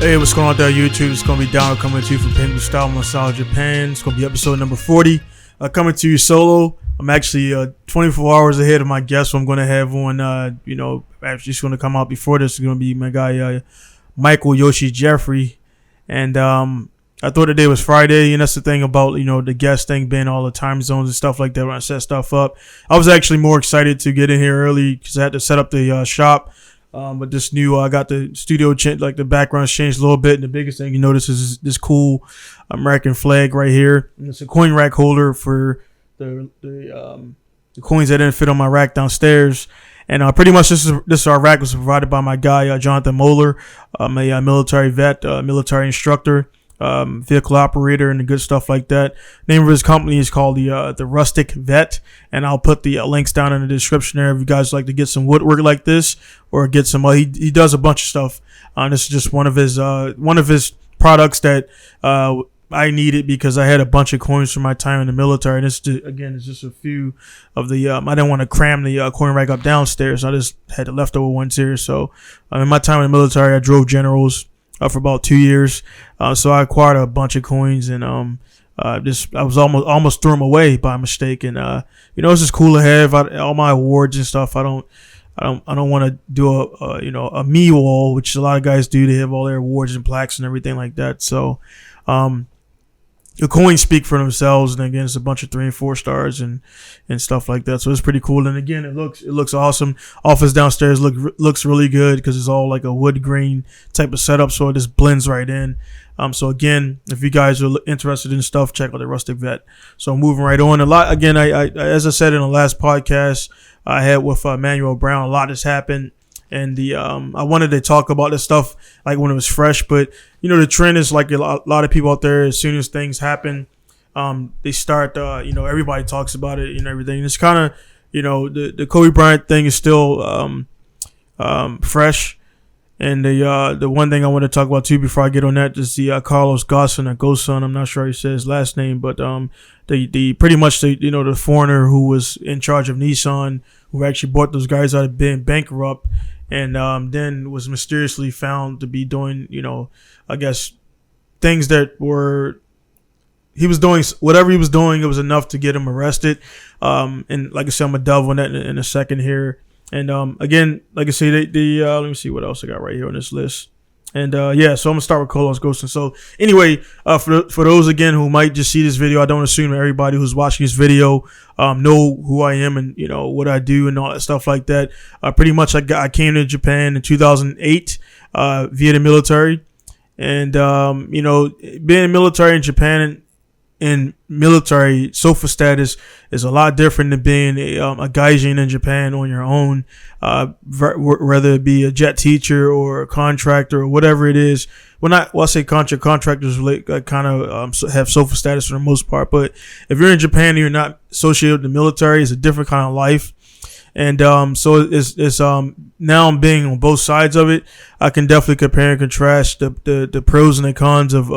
Hey, what's going on there, YouTube? It's going to be Down coming to you from Pinku Style Massage Japan. It's going to be episode number 40. Coming to you solo. I'm actually 24 hours ahead of my guest, so I'm going to have on, actually it's going to come out before this. It's going to be my guy, Michael Yoshi Jeffrey. And I thought today was Friday, and that's the thing about, the guest thing being all the time zones and stuff like that when I set stuff up. I was actually more excited to get in here early because I had to set up the shop. But this new, I got the studio like the background's changed a little bit, and the biggest thing you notice is this cool American flag right here. And it's a coin rack holder for the coins that didn't fit on my rack downstairs. And pretty much this our rack was provided by my guy Jonathan Moeller, a military vet, military instructor, vehicle operator, and the good stuff like that. Name of his company is called the Rustic Vet, and I'll put the links down in the description there if you guys like to get some woodwork like this or get some. He does a bunch of stuff. This is just one of his products that I needed because I had a bunch of coins from my time in the military. And it's just a few of the. I didn't want to cram the coin rack up downstairs. So I just had the leftover ones here. So in my time in the military, I drove generals for about 2 years. So I acquired a bunch of coins, and I was almost threw them away by mistake. And it's just cool to have all my awards and stuff. I don't want to do a me wall, which a lot of guys do. They have all their awards and plaques and everything like that. So the coins speak for themselves, and again, it's a bunch of 3 and 4 stars and stuff like that. So it's pretty cool. And again, it looks awesome. Office downstairs looks really good because it's all like a wood grain type of setup, so it just blends right in. So again, if you guys are interested in stuff, check out the Rustic Vet. So moving right on. I as I said in the last podcast I had with Manuel Brown, a lot has happened. And I wanted to talk about this stuff like when it was fresh, but the trend is like a lot of people out there. As soon as things happen, they start. Everybody talks about it and everything. And it's kind of the Kobe Bryant thing is still fresh. And the one thing I want to talk about too before I get on that is the Carlos Ghosn or Ghosn. I'm not sure how he says his last name, but the pretty much the foreigner who was in charge of Nissan, who actually bought those guys out of being bankrupt. And then was mysteriously found to be doing, I guess, things that were he was doing. Whatever he was doing, it was enough to get him arrested. And like I said, I'm gonna delve on that in a second here. And again, like I say, let me see what else I got right here on this list. And so I'm gonna start with Carlos Ghosn. So anyway, for those again who might just see this video, I don't assume that everybody who's watching this video know who I am and what I do and all that stuff like that. Pretty much, I came to Japan in 2008 via the military, and being military in Japan and military SOFA status is a lot different than being a gaijin in Japan on your own, whether it be a jet teacher or a contractor or whatever it is. I say contractors kind of have SOFA status for the most part, but if you're in Japan and you're not associated with the military, it's a different kind of life. And so it's now I'm being on both sides of it. I can definitely compare and contrast the pros and the cons of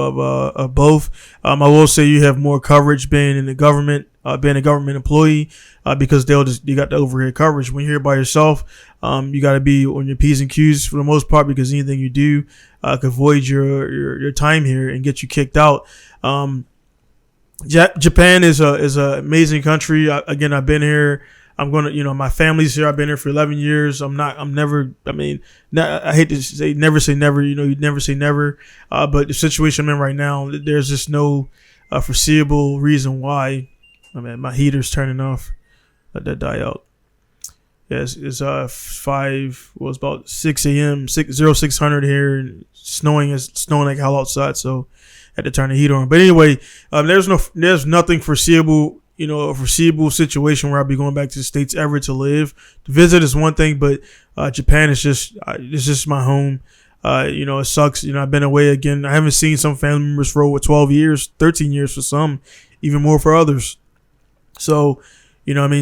both. I will say you have more coverage being in the government, being a government employee, because you got the overhead coverage. When you're here by yourself, you got to be on your P's and Q's for the most part, because anything you do could void your time here and get you kicked out. Japan is a amazing country. I've been here. I'm going to, my family's here. I've been here for 11 years. I hate to say never say never, you'd never say never. But the situation I'm in right now, there's just no foreseeable reason why. My heater's turning off. Let that die out. Yes, it's about 6 a.m., 0600 here, and snowing like hell outside, so I had to turn the heater on. But anyway, there's nothing foreseeable, a foreseeable situation where I'll be going back to the States ever to live. To visit is one thing, but Japan is it's just my home. It sucks. I've been away again. I haven't seen some family members for over 12 years, 13 years for some, even more for others. So,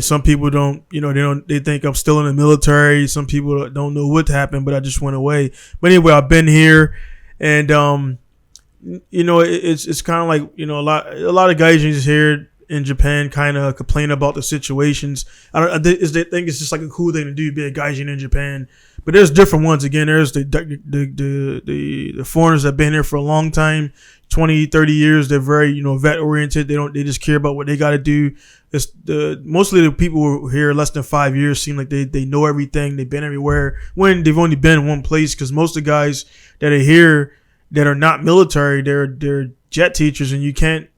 some people don't, they think I'm still in the military. Some people don't know what happened, but I just went away. But anyway, I've been here, and, it's kind of like, a lot of guys here, in Japan kind of complain about the situations. I think it's just like a cool thing to do, be a gaijin in Japan. But there's different ones. Again, there's the foreigners that have been here for a long time, 20, 30 years. They're very, vet oriented. They just care about what they got to do. It's mostly the people who are here less than 5 years seem like they know everything. They've been everywhere when they've only been in one place, because most of the guys that are here that are not military, they're jet teachers, and you can't,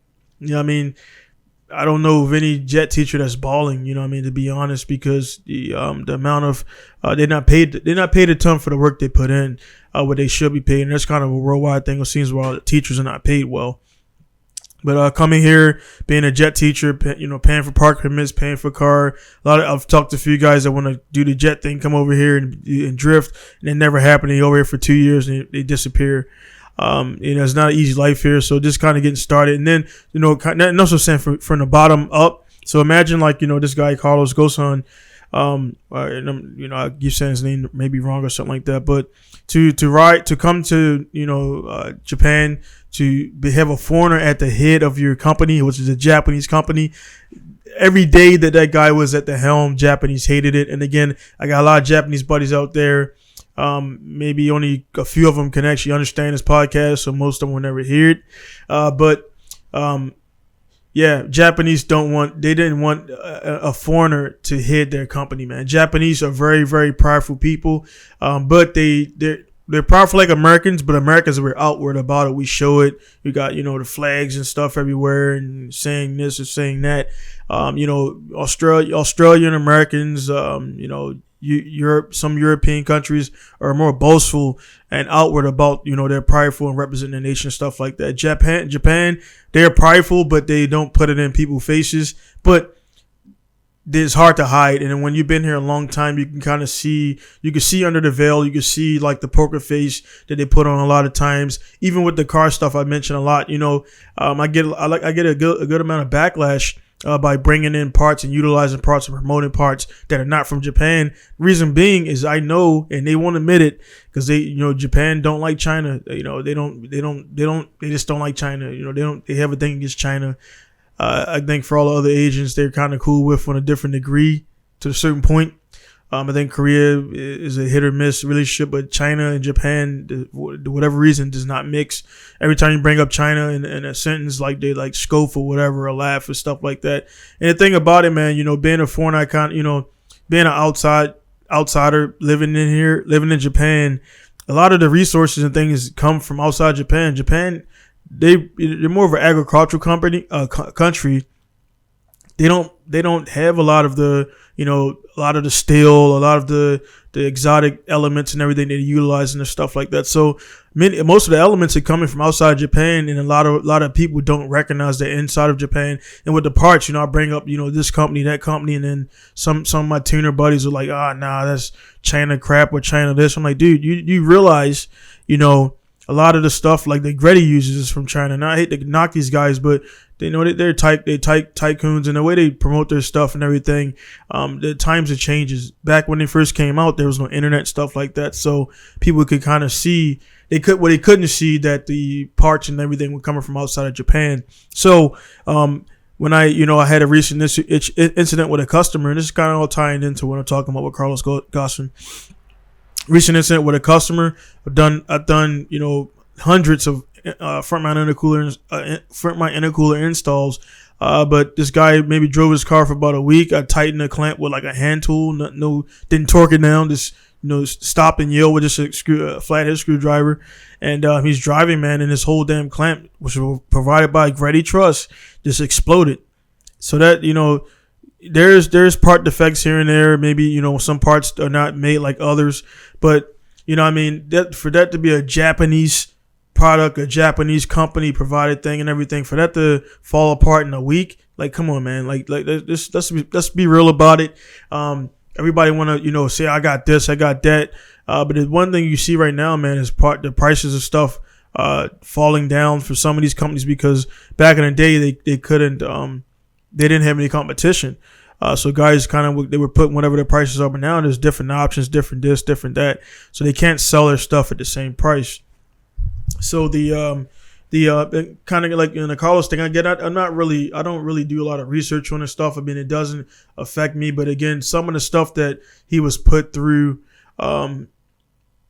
I don't know of any jet teacher that's balling, to be honest, because the amount of they're not paid a ton for the work they put in, what they should be paid. And that's kind of a worldwide thing. It seems well, the teachers are not paid well. But coming here, being a jet teacher, paying for park permits, paying for car. I've talked to a few guys that want to do the jet thing, come over here and drift, and it never happened. They over here for 2 years and they disappear. It's not an easy life here, so just kind of getting started. And then, and also saying from the bottom up. So imagine this guy Carlos Ghosn, I keep saying his name maybe wrong or something like that, but to come to Japan, to have a foreigner at the head of your company, which is a Japanese company. Every day that guy was at the helm, Japanese hated it. And again, I got a lot of Japanese buddies out there. Maybe only a few of them can actually understand this podcast, so most of them will never hear it. But Japanese didn't want a foreigner to head their company, man. Japanese are very, very prideful people, but they're prideful like Americans, but Americans, we're outward about it. We show it. We got, the flags and stuff everywhere and saying this or saying that. Australian Americans, Europe, some European countries are more boastful and outward about, they're prideful and represent their nation, stuff like that. Japan, they're prideful, but they don't put it in people's faces. But it's hard to hide. And when you've been here a long time, you can kind of see, under the veil, you can see like the poker face that they put on a lot of times. Even with the car stuff I mentioned a lot, I get a good amount of backlash by bringing in parts and utilizing parts and promoting parts that are not from Japan. Reason being is I know, and they won't admit it, because Japan don't like China. They just don't like China. They have a thing against China. I think for all the other Asians, they're kind of cool with on a different degree to a certain point. I think Korea is a hit or miss relationship, but China and Japan, for whatever reason, does not mix. Every time you bring up China in a sentence, like they like scoff or whatever, or laugh or stuff like that. And the thing about it, man, being a foreign icon, being an outsider living in Japan, a lot of the resources and things come from outside Japan. Japan, they're more of an agricultural country. They don't have a lot of the steel, a lot of the exotic elements and everything they utilize and stuff like that. So most of the elements are coming from outside Japan, and a lot of people don't recognize the inside of Japan. And with the parts, I bring up, this company, that company, and then some of my tuner buddies are like, that's China crap or China this. I'm like, dude, you realize, a lot of the stuff like the Greddy uses is from China. And I hate to knock these guys, but they're tycoons, and the way they promote their stuff and everything. The times it changes. Back when they first came out, there was no internet, stuff like that, so people could kind of see. They couldn't see that the parts and everything were coming from outside of Japan. So when I had a recent incident with a customer, and this is kind of all tying into what I'm talking about with Carlos Ghosn. Recent incident with a customer. I've done hundreds of front mount intercooler installs, but this guy maybe drove his car for about a week. I tightened the clamp with like a hand tool, didn't torque it down, just stop and yell with just a flathead screwdriver, and he's driving, man, and this whole damn clamp, which was provided by Greddy Truss, just exploded. So that there's part defects here and there. Maybe some parts are not made like others, but that for that to be a Japanese product, a Japanese company provided thing and everything, for that to fall apart in a week, like, come on, man, like let's be real about it. Everybody want to say I got this, I got that, but the one thing you see right now, man, is the prices of stuff falling down for some of these companies, because back in the day they couldn't they didn't have any competition. So guys they were putting whatever their prices are, but now there's different options, different this, different that. So they can't sell their stuff at the same price. So the the kind of like in the Carlos thing. I don't really do a lot of research on this stuff. I mean, it doesn't affect me, but again, some of the stuff that he was put through,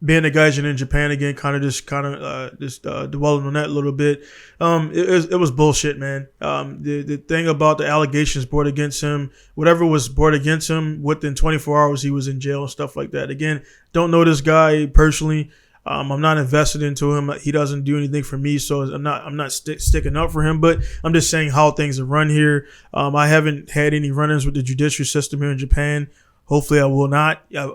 being a Gaijin in Japan again, just dwelling on that a little bit. It was bullshit, man. The thing about the allegations brought against him, whatever was brought against him, within 24 hours he was in jail and stuff like that. Again, don't know this guy personally. I'm not invested into him. He doesn't do anything for me, so I'm not sticking up for him. But I'm just saying how things are run here. I haven't had any run-ins with the judicial system here in Japan. Hopefully I will not. I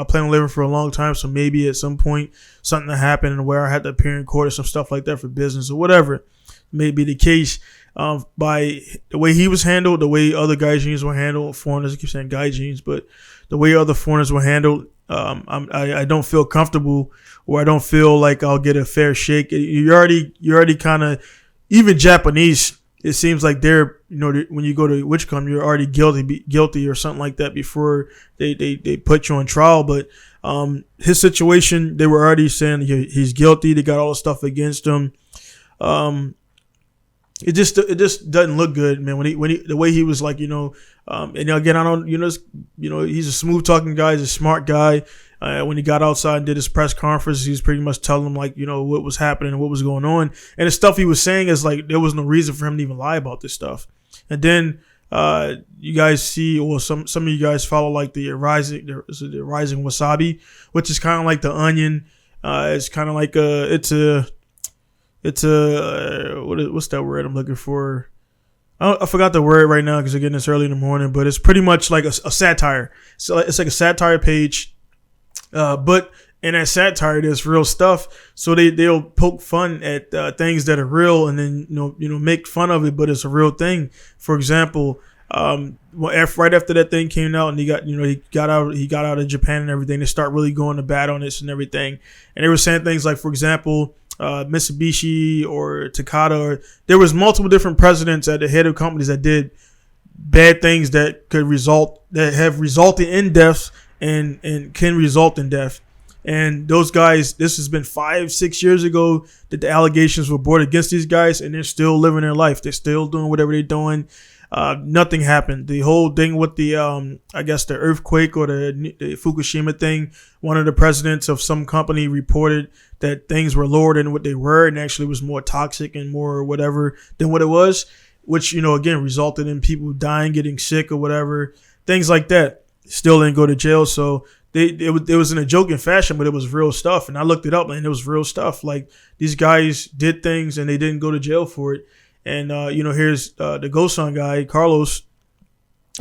plan on living for a long time, so maybe at some point something will happen where I have to appear in court or some stuff like that for business or whatever may be the case. By the way he was handled, the way other gaijins were handled, foreigners, I keep saying gaijins, but the way other foreigners were handled, I don't feel comfortable, or I don't feel like I'll get a fair shake. You already kind of, even Japanese, it seems like they're, when you go to Witchcom, you're already guilty or something like that before they put you on trial. But his situation, they were already saying he's guilty. They got all the stuff against him. It just doesn't look good, man. When he the way he was like, and again, I don't, he's a smooth talking guy. He's a smart guy. When he got outside and did his press conference, he was pretty much telling them like, what was happening and what was going on. And the stuff he was saying is like, there was no reason for him to even lie about this stuff. And then you guys see, or some of you guys follow like the rising wasabi, which is kind of like the onion. It's kind of like what's that word I'm looking for? I forgot the word right now because again it's early in the morning, but it's pretty much like a satire. So it's like a satire page, but in that satire there's real stuff. So they'll poke fun at things that are real, and then make fun of it, but it's a real thing. For example, right after that thing came out and he got out of Japan and everything, they start really going to bat on this and everything, and they were saying things like, for example, Mitsubishi or Takata, there was multiple different presidents at the head of companies that did bad things that have resulted in deaths and can result in death. And those guys, this has been 5-6 years ago that the allegations were brought against these guys, and they're still living their life. They're still doing whatever they're doing. Nothing happened. The whole thing with the I guess the earthquake or the Fukushima thing, one of the presidents of some company reported that things were lower than what they were, and actually was more toxic and more whatever than what it was, which again resulted in people dying, getting sick or whatever, things like that. Still didn't go to jail. So it was in a joking fashion, but it was real stuff. And I looked it up, and it was real stuff. Like, these guys did things and they didn't go to jail for it. And, here's the Ghosn guy, Carlos,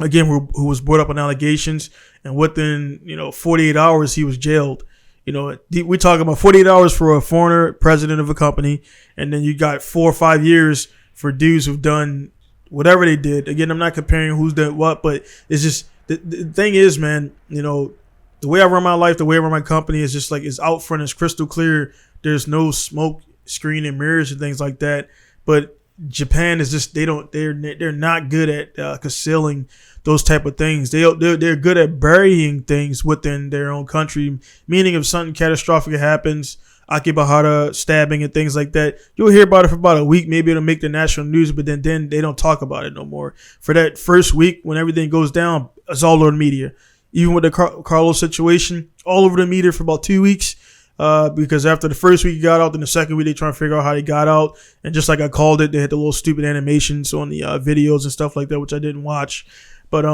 again, who was brought up on allegations. And within, 48 hours, he was jailed. We're talking about 48 hours for a foreigner president of a company. And then you got 4 or 5 years for dudes who've done whatever they did. Again, I'm not comparing who's done what, but it's just, the thing is, man, the way I run my life, the way I run my company is just like, it's out front, it's crystal clear. There's no smoke screen and mirrors and things like that. But Japan is just, they're not good at concealing those type of things. They're good at burying things within their own country, meaning if something catastrophic happens, Akibahara stabbing and things like that, you'll hear about it for about a week. Maybe it'll make the national news, but then they don't talk about it no more. For that first week, when everything goes down, it's all over the media. Even with the Carlos situation, all over the media for about 2 weeks. Because after the first week he got out, then the second week they trying to figure out how he got out. And just like I called it, they had the little stupid animations on the videos and stuff like that, which I didn't watch. But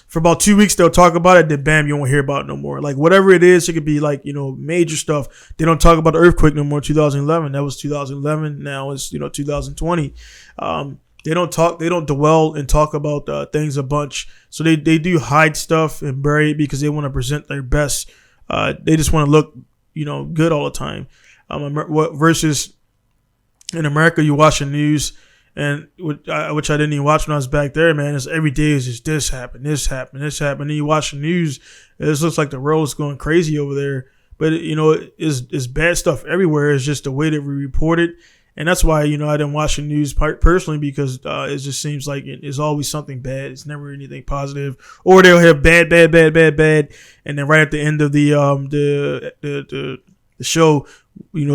for about 2 weeks they'll talk about it, then bam, you won't hear about it no more. Like, whatever it is, it could be like, major stuff. They don't talk about the earthquake no more. 2011, that was 2011. Now it's 2020. They don't dwell and talk about things a bunch. So they do hide stuff and bury it because they want to present their best. They just want to look good all the time. Versus in America, you watch the news, and which I didn't even watch when I was back there, man. It's every day is just this happened. And you watch the news, it just looks like the world is going crazy over there. But it's bad stuff everywhere. It's just the way that we report it, and that's why I didn't watch the news personally, because it just seems like it's always something bad. It's never anything positive, or they'll have bad, and then right at the end of the show,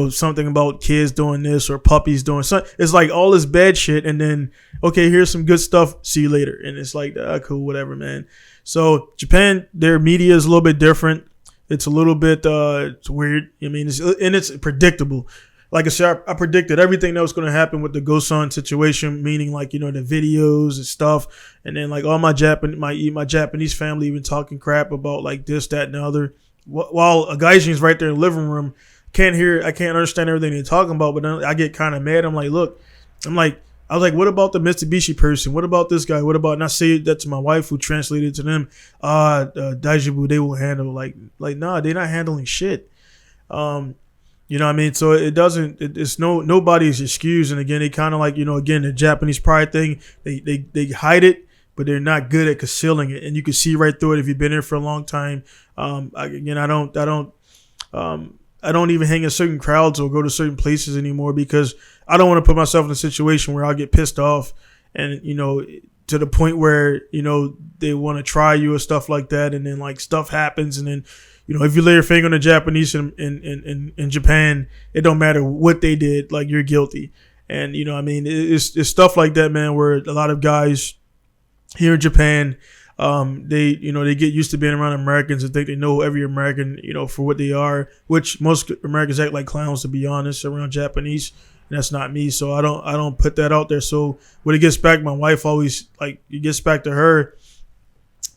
something about kids doing this or puppies doing something. It's like all this bad shit, and then okay, here's some good stuff. See you later, and it's like cool, whatever, man. So Japan, their media is a little bit different. It's a little bit it's weird. I mean, it's predictable. Like I said, I predicted everything that was going to happen with the Ghosn situation, meaning like, the videos and stuff. And then like all my Japanese family even talking crap about like this, that, and the other. While a gaijin's right there in the living room, I can't understand everything they're talking about, but then I get kind of mad. I'm like, look, I was like, what about the Mitsubishi person? What about this guy? What about, and I say that to my wife who translated to them, Daijibu, they will handle like, nah, they're not handling shit. You know what I mean? So it's nobody's excuse. And again, they kind of like, again, the Japanese pride thing, they hide it, but they're not good at concealing it. And you can see right through it if you've been here for a long time. I don't even hang in certain crowds or go to certain places anymore because I don't want to put myself in a situation where I'll get pissed off and, to the point where, they want to try you or stuff like that. And then like stuff happens. And then, if you lay your finger on the Japanese in Japan, it don't matter what they did, like you're guilty. And, it's stuff like that, man, where a lot of guys here in Japan, they get used to being around Americans and think they know every American, for what they are, which most Americans act like clowns, to be honest, around Japanese. And that's not me. So I don't put that out there. So when it gets back, my wife always it gets back to her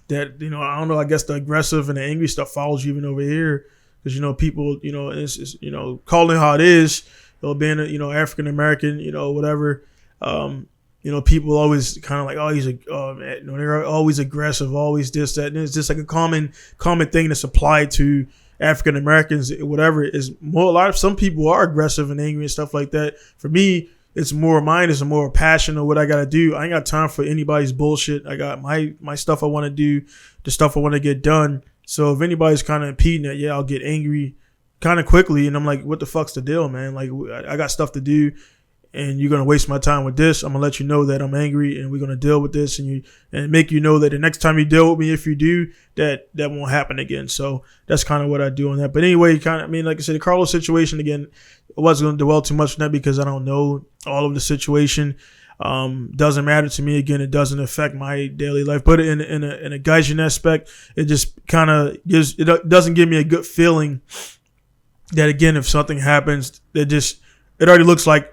that, I don't know, I guess the aggressive and the angry stuff follows you even over here. Cause people, it's calling it how it is, being African American, whatever, people always kind of like, they're always aggressive, always this, that. And it's just like a common thing that's applied to African Americans, whatever. Is more, some people are aggressive and angry and stuff like that. For me, it's more mine. It's more passion of what I got to do. I ain't got time for anybody's bullshit. I got my stuff I want to do, the stuff I want to get done. So if anybody's kind of impeding that, I'll get angry kind of quickly. And I'm like, what the fuck's the deal, man? Like, I got stuff to do. And you're going to waste my time with this. I'm going to let you know that I'm angry and we're going to deal with this and make you know that the next time you deal with me, if you do, that won't happen again. So that's kind of what I do on that. But anyway, like I said, the Carlos situation, again, I wasn't going to dwell too much on that because I don't know all of the situation. Doesn't matter to me. Again, it doesn't affect my daily life. But in a gaijin aspect, it just kind of doesn't give me a good feeling that, again, if something happens, it already looks like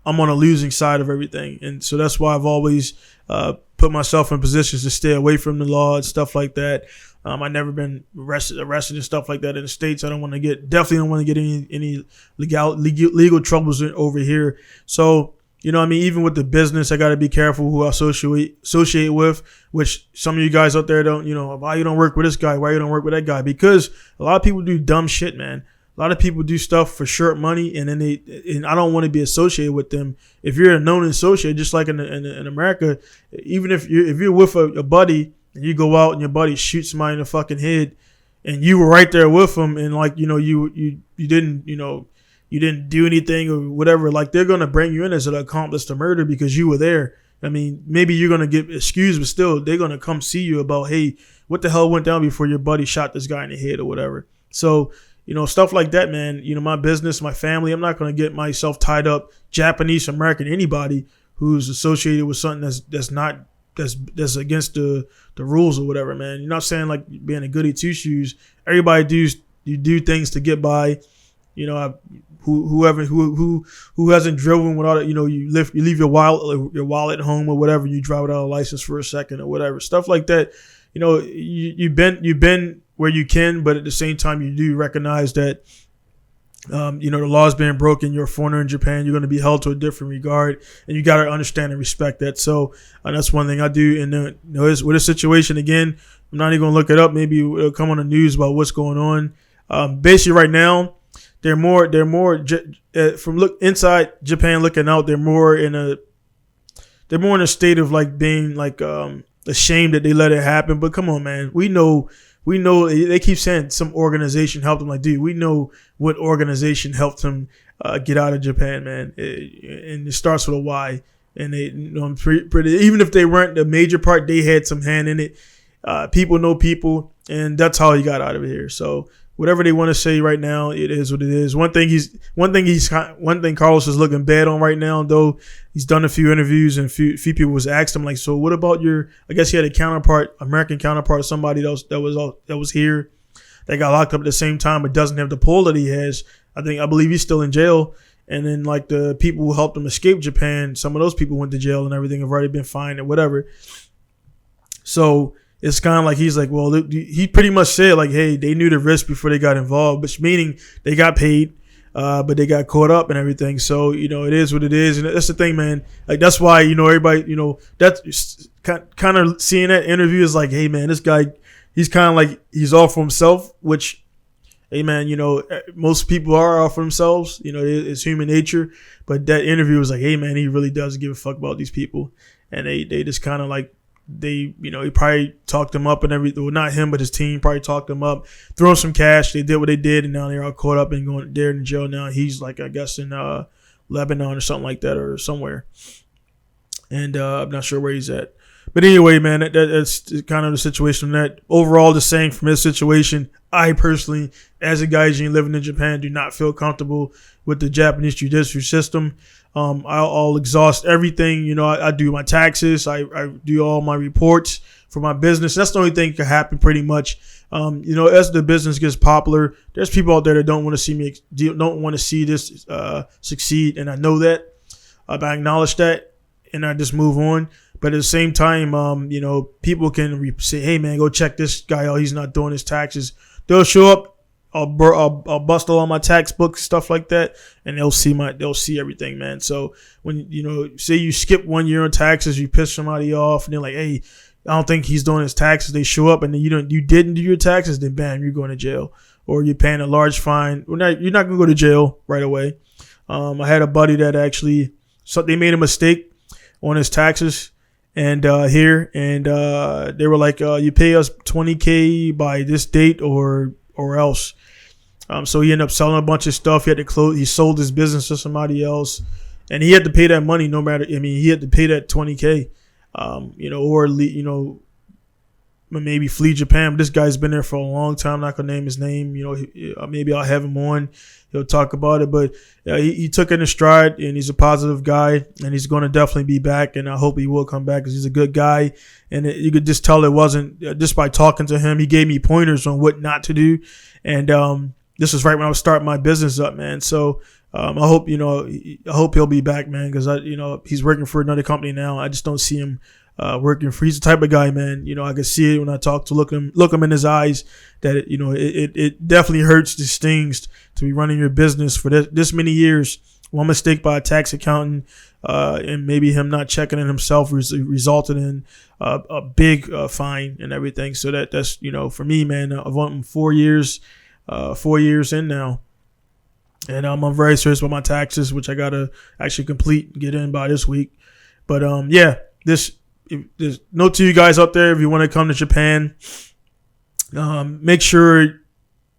I'm on a losing side of everything. And so that's why I've always put myself in positions to stay away from the law and stuff like that. I've never been arrested and stuff like that in the States. I definitely don't want to get any legal troubles over here. So, even with the business, I got to be careful who I associate with, which some of you guys out there don't, why you don't work with this guy? Why you don't work with that guy? Because a lot of people do dumb shit, man. A lot of people do stuff for short money, and then and I don't want to be associated with them. If you're a known associate, just like in America, even if you're with a buddy and you go out and your buddy shoots somebody in the fucking head, and you were right there with them, and like you didn't do anything or whatever, like they're gonna bring you in as an accomplice to murder because you were there. I mean, maybe you're gonna get excused, but still they're gonna come see you about, hey, what the hell went down before your buddy shot this guy in the head or whatever. So. Stuff like that, man. My business, my family, I'm not going to get myself tied up, Japanese, American, anybody who's associated with something that's against the rules or whatever, man. You're not saying like being a goody two shoes. Everybody do things to get by. Who hasn't driven without it, you leave your wallet at home or whatever, you drive without a license for a second or whatever. Stuff like that. You've been where you can, but at the same time, you do recognize that, the law is being broken. You're a foreigner in Japan. You're going to be held to a different regard, and you got to understand and respect that. So that's one thing I do. And with this situation, again, I'm not even going to look it up. Maybe it'll come on the news about what's going on. Basically, right now, they're more from inside Japan looking out. They're more in a state of like being like ashamed that they let it happen. But come on, man, we know they keep saying some organization helped them. Like, dude, we know what organization helped them get out of Japan, man. And it starts with a Y. And they, I'm pretty, even if they weren't the major part, they had some hand in it. People know people, and that's how he got out of here. So whatever they want to say right now, it is what it is. One thing Carlos is looking bad on right now, though. He's done a few interviews and few people was asked him like, so what about your? I guess he had a American counterpart, somebody else that was here that got locked up at the same time, but doesn't have the pull that he has. I believe he's still in jail. And then like the people who helped him escape Japan, some of those people went to jail and everything, have already been fined or whatever. So it's kind of like he's like, well, he pretty much said like, hey, they knew the risk before they got involved, which meaning they got paid, but they got caught up and everything. So, it is what it is. And that's the thing, man. Like, that's why, everybody, that's kind of seeing that interview is like, hey, man, this guy, he's kind of like, he's all for himself, which, hey, man, most people are off for themselves. It's human nature. But that interview was like, hey, man, he really does give a fuck about these people. And they just kind of like, he probably talked them up and everything. Well, not him, but his team probably talked them up, threw him some cash. They did what they did, and now they're all caught up and going there in jail now. He's like, I guess, in Lebanon or something like that or somewhere. And I'm not sure where he's at. But anyway, man, that's kind of the situation. That overall, just saying from his situation, I personally, as a gaijin living in Japan, do not feel comfortable with the Japanese judicial system. I'll exhaust everything. I do my taxes. I do all my reports for my business. That's the only thing that can happen pretty much. As the business gets popular, there's people out there that don't want to see me, don't want to see this succeed. And I know that. I acknowledge that. And I just move on. But at the same time, people can say, hey, man, go check this guy out. He's not doing his taxes. They'll show up. I'll bust all my tax books, stuff like that, and they'll see everything, man. So when say you skip 1 year on taxes, you piss somebody off, and they're like, hey, I don't think he's doing his taxes. They show up and then you didn't do your taxes, then bam, you're going to jail, or you're paying a large fine. You're not going to go to jail right away. I had a buddy that actually, so they made a mistake on his taxes. And they were like, you pay us $20K by this date or else. So he ended up selling a bunch of stuff. He had to close. He sold his business to somebody else, and he had to pay that money no matter. He had to pay that $20K, or maybe flee Japan. But this guy's been there for a long time. I'm not gonna name his name. Maybe I'll have him on. He'll talk about it. But he took it in stride, and he's a positive guy, and he's going to definitely be back. And I hope he will come back because he's a good guy. And you could just tell it wasn't just by talking to him. He gave me pointers on what not to do, and this was right when I was starting my business up, man. So I hope he'll be back, man, because he's working for another company now. I just don't see him working for. He's the type of guy, man. I can see it when I talk to look him in his eyes that it definitely hurts, it stings to be running your business for this many years. One mistake by a tax accountant and maybe him not checking in himself resulted in a big fine and everything. So that's for me, man. I've won 4 years. 4 years in now, and I'm very serious about my taxes, which I gotta actually complete and get in by this week. But there's note to you guys out there: if you want to come to Japan, make sure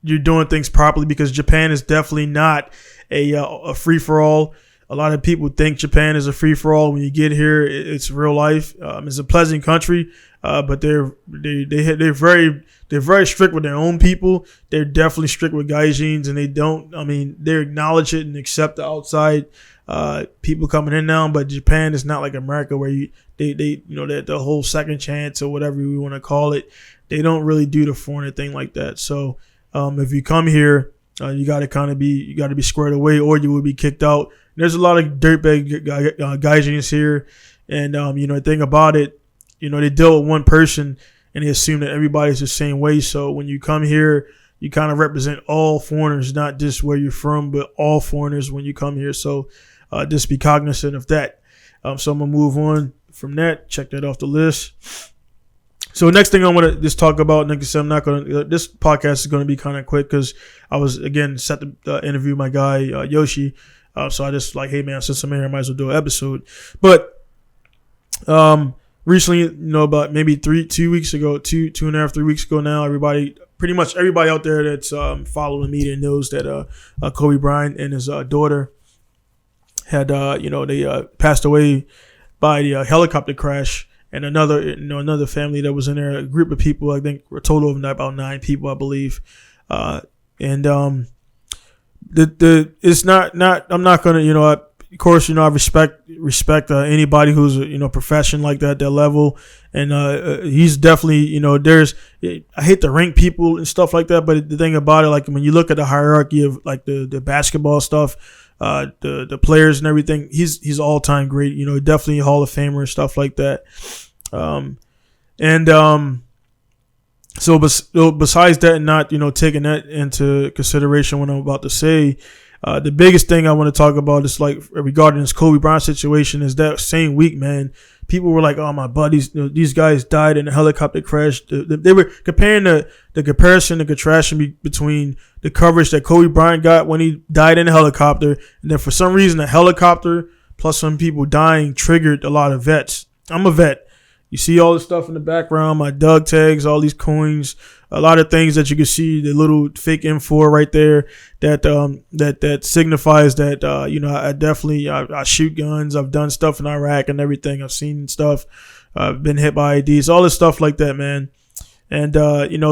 you're doing things properly, because Japan is definitely not a free for all. A lot of people think Japan is a free for all. When you get here, it's real life. It's a pleasant country, but they're very strict with their own people. They're definitely strict with gaijins, and they acknowledge it and accept the outside people coming in now. But Japan is not like America, where the whole second chance or whatever we want to call it. They don't really do the foreigner thing like that. So if you come here, you got to be squared away, or you will be kicked out. There's a lot of dirtbag gaijins here, and the thing about it, they deal with one person and they assume that everybody's the same way. So when you come here, you kind of represent all foreigners, not just where you're from, but all foreigners when you come here. So just be cognizant of that. So I'm gonna move on from that. Check that off the list. So next thing I want to just talk about, like I said, this podcast is going to be kind of quick because I was, again, set to interview my guy, Yoshi. So I just like, hey, man, since I'm here, I might as well do an episode. But recently, about maybe 2 weeks ago, 2.5, 3 weeks ago now, pretty much everybody out there that's following me that knows that Kobe Bryant and his daughter had, they passed away by the helicopter crash. And another family that was in there, a group of people, I think a total of about 9 people, I believe, And it's not I'm not gonna, of course, I respect anybody who's profession like that level, and he's definitely, there's, I hate to rank people and stuff like that, but the thing about it, like when you look at the hierarchy of like the basketball stuff, the players and everything, he's all time great, definitely a Hall of Famer and stuff like that, So besides that, and not taking that into consideration, what I'm about to say, the biggest thing I want to talk about is like regarding this Kobe Bryant situation is that same week, man, people were like, "Oh, my buddies, these guys died in a helicopter crash." They were comparing the contrasting between the coverage that Kobe Bryant got when he died in a helicopter, and then for some reason the helicopter plus some people dying triggered a lot of vets. I'm a vet. You see all this stuff in the background, my Doug tags, all these coins, a lot of things that you can see, the little fake M4 right there that signifies that, I definitely, I shoot guns. I've done stuff in Iraq and everything. I've seen stuff. I've been hit by IEDs, all this stuff like that, man. And,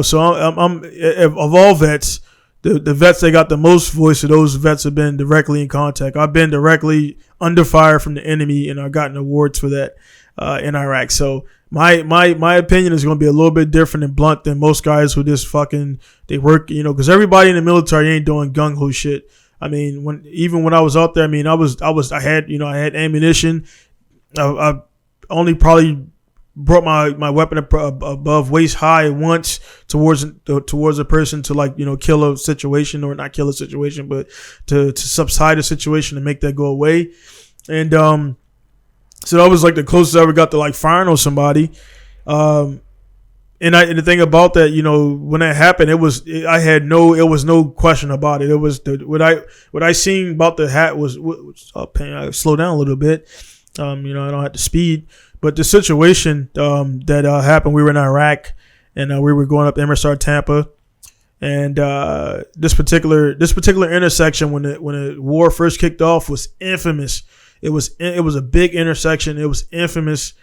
so I'm of all vets, the vets that got the most voice of those vets have been directly in contact. I've been directly under fire from the enemy, and I've gotten awards for that. In Iraq. So my opinion is going to be a little bit different and blunt than most guys who just they work, because everybody in the military ain't doing gung ho shit. I mean, when I was out there, I mean, I had ammunition. I only probably brought my weapon above waist high once towards a person to kill a situation, or not kill a situation, but to subside a situation and make that go away. And, so that was like the closest I ever got to like firing on somebody. And the thing about that, when that happened, it was no question about it. It was what I seen about the hat was I slow down a little bit. I don't have to speed, but the situation that happened, we were in Iraq, and we were going up MSR Tampa, and this particular intersection when the war first kicked off was infamous. It was a big intersection. It was infamous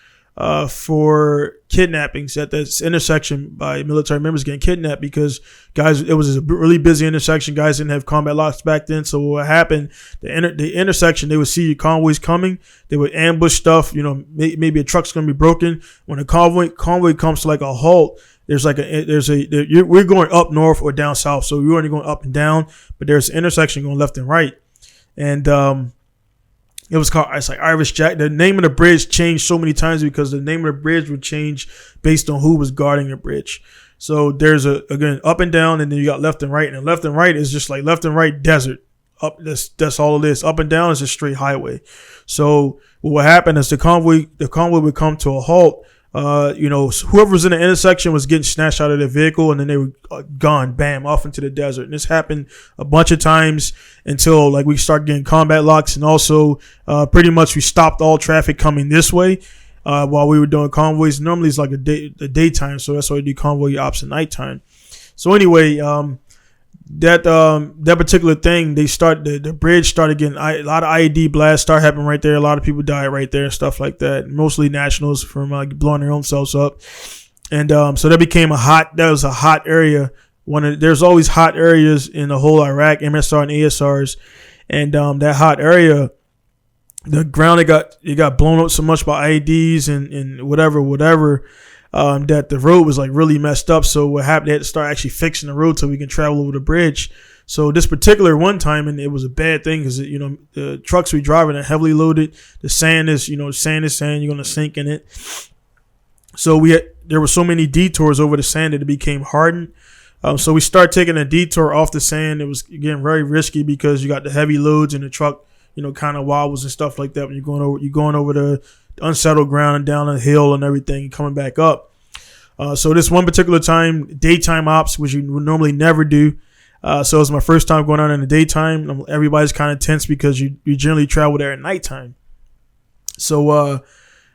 for kidnappings at this intersection by military members getting kidnapped because guys, it was a really busy intersection. Guys didn't have combat locks back then. So what happened, the intersection, they would see convoys coming. They would ambush stuff. Maybe a truck's going to be broken. When a convoy comes to like a halt, we're going up north or down south. So we're only going up and down, but there's an intersection going left and right. And, it's like Irish Jack. The name of the bridge changed so many times because the name of the bridge would change based on who was guarding the bridge. So there's again up and down, and then you got left and right. And left and right is just like left and right desert. Up that's all it is. Up and down is a straight highway. So what happened is the convoy would come to a halt. Whoever was in the intersection was getting snatched out of their vehicle, and then they were gone, bam, off into the desert. And this happened a bunch of times until like we start getting combat locks, and also pretty much we stopped all traffic coming this way while we were doing convoys. Normally it's like the daytime, so that's why we do convoy ops at nighttime. So anyway, that particular thing, the bridge started getting a lot of IED blasts start happening right there. A lot of people died right there and stuff like that. Mostly nationals from blowing their own selves up. And so that was a hot area. There's always hot areas in the whole Iraq, MSR and ASRs. And that hot area, the ground it got blown up so much by IEDs and whatever. That the road was like really messed up. So what happened, they had to start actually fixing the road so we can travel over the bridge. So this particular one time, and it was a bad thing because, the trucks we driving are heavily loaded. The sand is, sand, you're going to sink in it. So there were so many detours over the sand that it became hardened. So we start taking a detour off the sand. It was getting very risky because you got the heavy loads and the truck, kind of wobbles and stuff like that when you're going over the unsettled ground and down a hill and everything, coming back up. So this one particular time, daytime ops, which you would normally never do. So it was my first time going out in the daytime. Everybody's kind of tense because you generally travel there at nighttime. So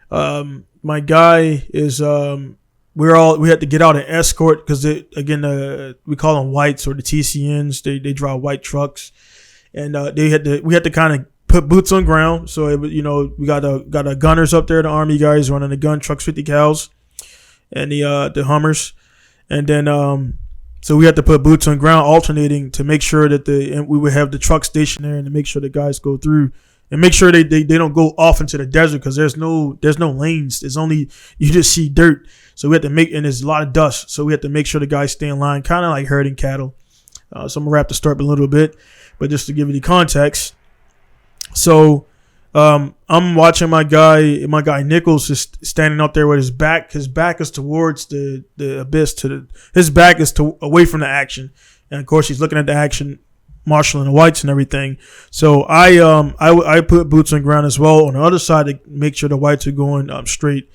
my guy is we had to get out and escort because we call them whites or the TCNs. They drive white trucks, and we had to kind of put boots on ground. So it was, we got a gunners up there, the Army guys running the gun trucks, 50 cals, and the Hummers, and then So we had to put boots on ground alternating to make sure that we would have the truck stationed there and to make sure the guys go through and make sure they don't go off into the desert because there's no lanes. There's only, you just see dirt. So we had to and there's a lot of dust. So we had to make sure the guys stay in line, kind of like herding cattle. So I'm going to wrap the story up a little bit, but just to give you the context. So I'm watching my guy Nichols is standing up there with his back. His back is towards the abyss. His back is away from the action, and of course he's looking at the action, marshaling the whites and everything. So I put boots on ground as well on the other side to make sure the whites are going straight,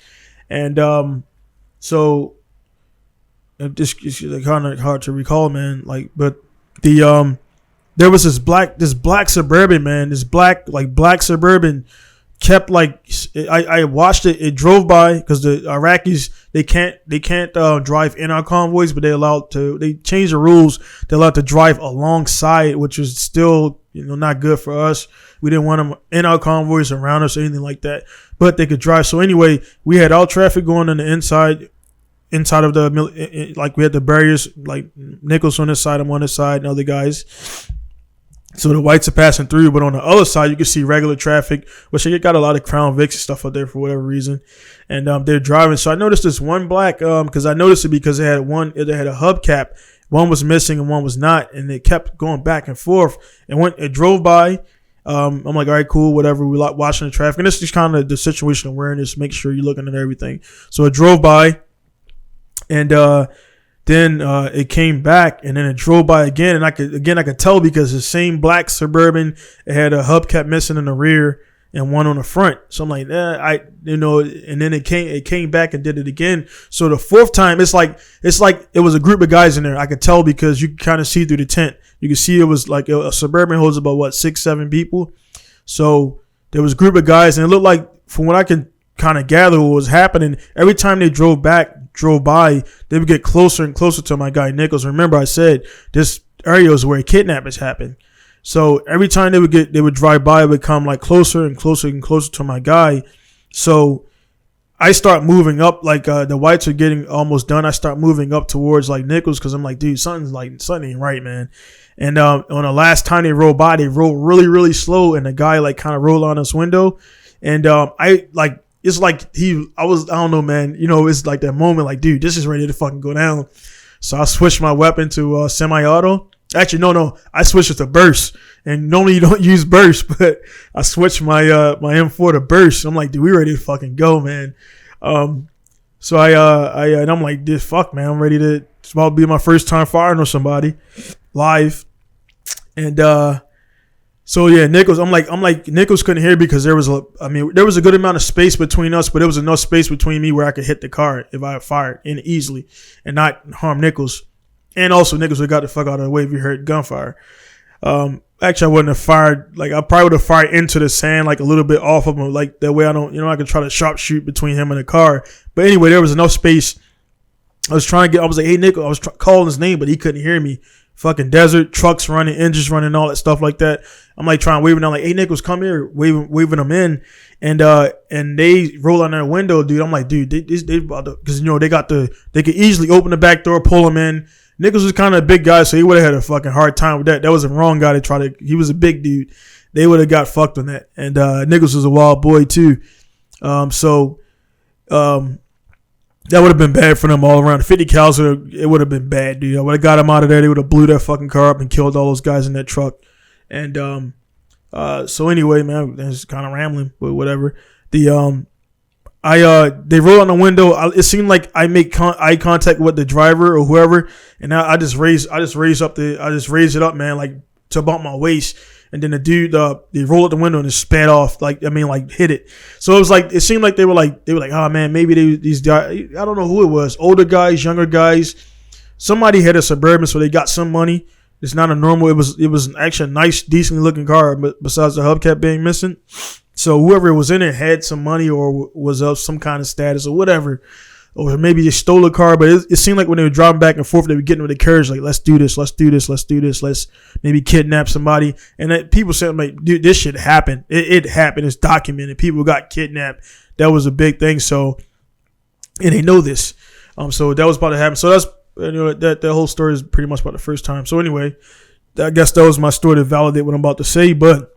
and so it's kind of hard to recall, man. Like, but the there was this black Suburban, man. This black Suburban kept like, I watched it. It drove by because the Iraqis they can't drive in our convoys, but they changed the rules. They're allowed to drive alongside, which was still not good for us. We didn't want them in our convoys around us or anything like that, but they could drive. So anyway, we had all traffic going on the inside of the, like we had the barriers, like Nichols on this side, I'm on this side, and other guys. So the whites are passing through, but on the other side, you can see regular traffic, which they got a lot of Crown Vics and stuff out there for whatever reason. And they're driving. So I noticed this one black, because I noticed it because it had a hubcap. One was missing and one was not. And they kept going back and forth. And when it drove by, I'm like, all right, cool, whatever. We like watching the traffic. And this is kind of the situational awareness, make sure you're looking at everything. So it drove by, and then it came back, and then it drove by again, and I could tell because the same black Suburban, it had a hubcap missing in the rear and one on the front. So I'm like, and then it came back and did it again. So the fourth time, it's like it was a group of guys in there. I could tell because you could kind of see through the tent. You could see it was like a Suburban holds about 6-7 people. So there was a group of guys, and it looked like, from what I can kind of gather what was happening, every time they drove by, they would get closer and closer to my guy Nichols. Remember, I said this area is where kidnappings happen. So every time they would drive by, it would come like closer and closer and closer to my guy. So I start moving up, like the whites are getting almost done. I start moving up towards like Nichols because I'm like, dude, something ain't right, man. And on the last time they rolled by, they rolled really, really slow, and the guy like kind of rolled on his window, and it's like I don't know, man. It's like that moment, like, dude, this is ready to fucking go down. So I switched my weapon to semi-auto. Actually, no, I switched it to burst. And normally you don't use burst, but I switched my M4 to burst. I'm like, dude, we ready to fucking go, man. So and I'm like, this fuck, man. I'm ready to. It's about to be my first time firing on somebody live, and so yeah, Nichols. I'm like Nichols couldn't hear because there was a good amount of space between us, but there was enough space between me where I could hit the car if I fired in easily and not harm Nichols. And also Nichols would have got the fuck out of the way if he heard gunfire. Actually, I wouldn't have fired. Like, I probably would have fired into the sand, like a little bit off of him, like that way I could try to sharpshoot between him and the car. But anyway, there was enough space. I was like, hey Nichols, I was calling his name, but he couldn't hear me. Fucking desert, trucks running, engines running, all that stuff like that. I'm like trying to wave him down, like, hey Nichols, come here, waving them in, and they roll on their window, dude. I'm like, dude, they about to, because they could easily open the back door, pull him in. Nichols was kind of a big guy, so he would have had a fucking hard time with that. That was the wrong guy to try to. He was a big dude. They would have got fucked on that. And Nichols was a wild boy too. That would have been bad for them all around. 50 cals, it would have been bad, dude. I would have got them out of there. They would have blew that fucking car up and killed all those guys in that truck. And so anyway, man, it's kind of rambling, but whatever. They roll on the window. It seemed like I make eye contact with the driver or whoever, and I just raise it up, man, like to about my waist. And then the dude, they roll out the window and it sped off, like hit it. So it seemed like they were like, oh man, maybe these guys, I don't know who it was, older guys, younger guys. Somebody had a Suburban, so they got some money. It's not a normal. It was actually a nice, decently looking car, but besides the hubcap being missing. So whoever was in it had some money or was of some kind of status or whatever. Or maybe they stole a car, but it seemed like when they were driving back and forth, they were getting with the carriage, like, let's do this, let's maybe kidnap somebody. And people said, like, dude, this shit happened. It happened. It's documented. People got kidnapped. That was a big thing. So, and they know this. So that was about to happen. So that whole story is pretty much about the first time. So anyway, I guess that was my story to validate what I'm about to say. But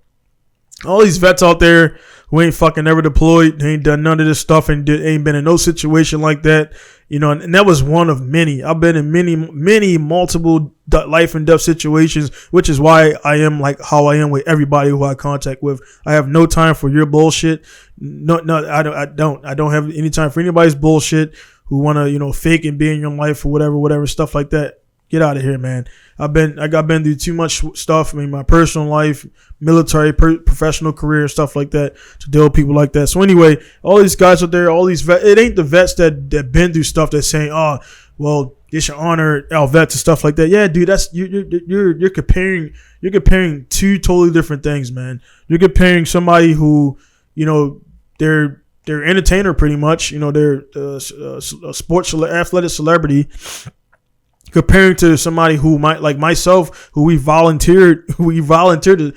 all these vets out there who ain't fucking ever deployed, ain't done none of this stuff, and ain't been in no situation like that, and that was one of many. I've been in many multiple life and death situations, which is why I am like how I am with everybody who I contact with. I have no time for your bullshit. No, I don't have any time for anybody's bullshit who want to, fake and be in your life or whatever stuff like that. Get out of here, man. I've been through too much stuff. I mean, my personal life, military, professional career, stuff like that, to deal with people like that. So anyway, all these guys out there, all these vets, it ain't the vets that been through stuff that's saying, oh, well, you should honor our vets and stuff like that. Yeah, dude, that's you're comparing two totally different things, man. You're comparing somebody who, they're entertainer pretty much. They're a sports athletic celebrity. Comparing to somebody who might, like myself, who we volunteered to.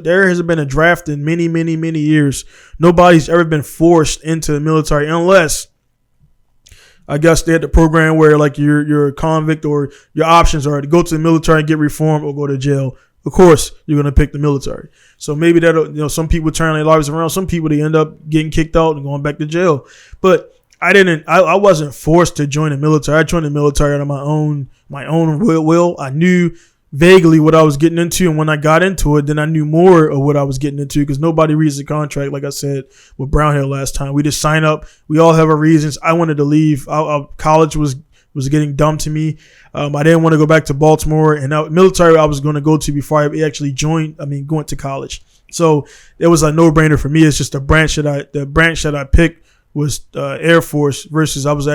There hasn't been a draft in many years. Nobody's ever been forced into the military unless, I guess, they had the program where like you're a convict or your options are to go to the military and get reformed or go to jail. Of course, you're going to pick the military. So maybe that, some people turn their lives around. Some people, they end up getting kicked out and going back to jail. But I wasn't forced to join the military. I joined the military out of my own will. I knew vaguely what I was getting into, and when I got into it, then I knew more of what I was getting into, because nobody reads the contract. Like I said with Brownhill last time, we just sign up. We all have our reasons. I wanted to leave. College was getting dumb to me. I didn't want to go back to Baltimore, and military I was going to go to before I actually going to college. So it was a no-brainer for me. It's just the branch that I picked was Air Force, versus I was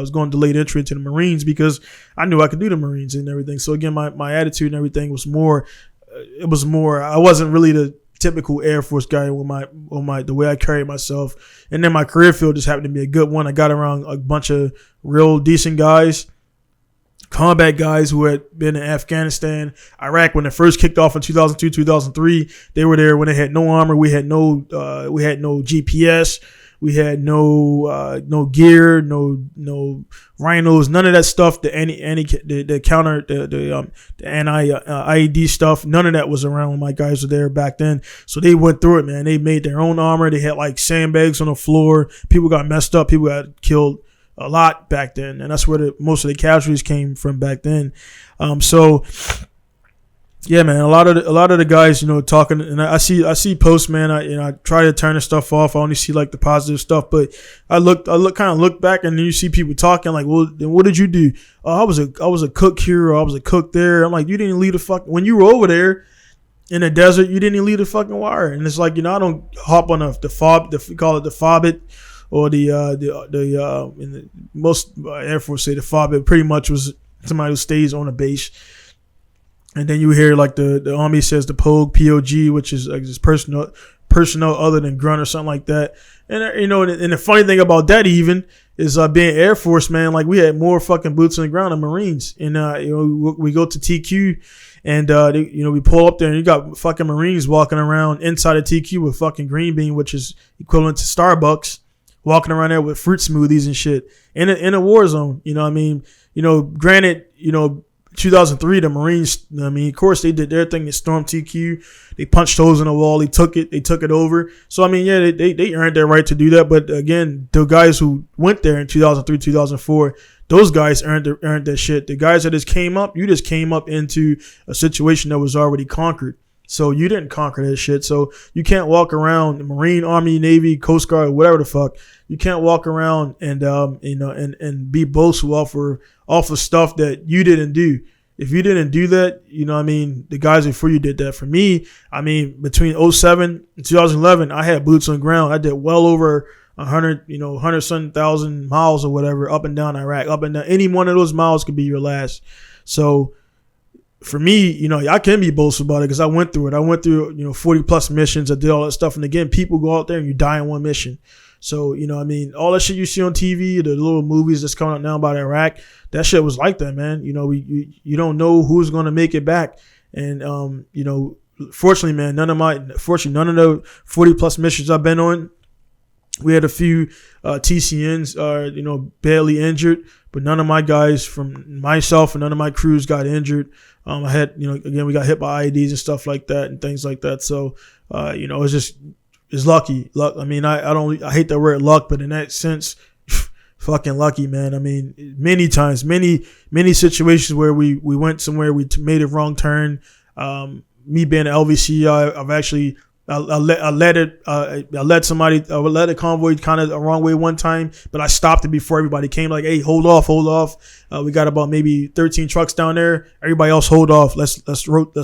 going delayed entry into the Marines because I knew I could do the Marines and everything. So again, my attitude and everything was more. I wasn't really the typical Air Force guy with the way I carried myself. And then my career field just happened to be a good one. I got around a bunch of real decent guys, combat guys who had been in Afghanistan, Iraq when it first kicked off in 2002, 2003. They were there when they had no armor. We had no GPS. We had no gear, no rhinos, none of that stuff. The IED stuff, none of that was around when my guys were there back then. So they went through it, man. They made their own armor. They had like sandbags on the floor. People got messed up. People got killed a lot back then, and that's where most of the casualties came from back then. So. Yeah, man. A lot of the guys, talking, and I see posts, man. I try to turn the stuff off. I only see like the positive stuff, but I look back, and then you see people talking like, well, then what did you do? Oh, I was a cook here, or I was a cook there. I'm like, you didn't leave when you were over there in the desert, you didn't even leave the fucking wire. And it's like, I don't hop on the fob, we call it the fobbit, or the most Air Force say the fobbit pretty much was somebody who stays on a base. And then you hear like the Army says the POG, which is like just personnel other than grunt or something like that. And and the funny thing about that even is being Air Force, man. Like we had more fucking boots on the ground than Marines. And we go to TQ, and we pull up there, and you got fucking Marines walking around inside of TQ with fucking green bean, which is equivalent to Starbucks, walking around there with fruit smoothies and shit in a war zone. Granted, 2003, the Marines, of course, they did their thing. They stormed TQ. They punched holes in the wall. They took it over. So, they earned their right to do that. But again, the guys who went there in 2003, 2004, those guys earned that shit. The guys that just came up, you just came up into a situation that was already conquered. So you didn't conquer that shit. So you can't walk around, Marine, Army, Navy, Coast Guard, whatever the fuck. You can't walk around and and be boastful off of stuff that you didn't do. If you didn't do that, the guys before you did that. For me, between 07 and 2011, I had boots on the ground. I did well over 100,000 miles or whatever, up and down Iraq, up and down. Any one of those miles could be your last. So for me, I can be boastful about it because I went through it. I went through, 40 plus missions. I did all that stuff. And again, people go out there and you die in one mission. So, all that shit you see on TV, the little movies that's coming out now about Iraq, that shit was like that, man. You don't know who's going to make it back. And, fortunately, man, none of the 40 plus missions I've been on, we had a few TCNs, badly injured. but none of my guys from myself and none of my crews got injured. I had, again, we got hit by IEDs and stuff like that and things like that. So, it's lucky. Luck. I mean, I hate the word luck, but in that sense, fucking lucky, man. I mean, many times, many situations where we went somewhere, we made a wrong turn. Me being an LVC, I've actually I led a convoy kind of the wrong way one time, but I stopped it before everybody came. Like, hey, hold off. We got about maybe 13 trucks down there. Everybody else, hold off. Let's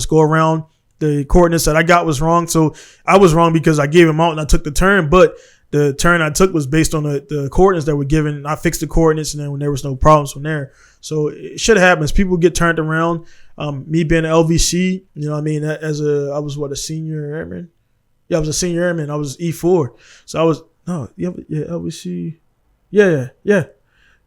go around. The coordinates that I got was wrong, so I was wrong because I gave them out and I took the turn. But the turn I took was based on the coordinates that were given. I fixed the coordinates, and then when there was no problems from there. So it should happen. People get turned around. Me being an LVC, I mean, I was a senior airman. Yeah, I was a senior airman. I was E4. So I was LVC. Yeah. It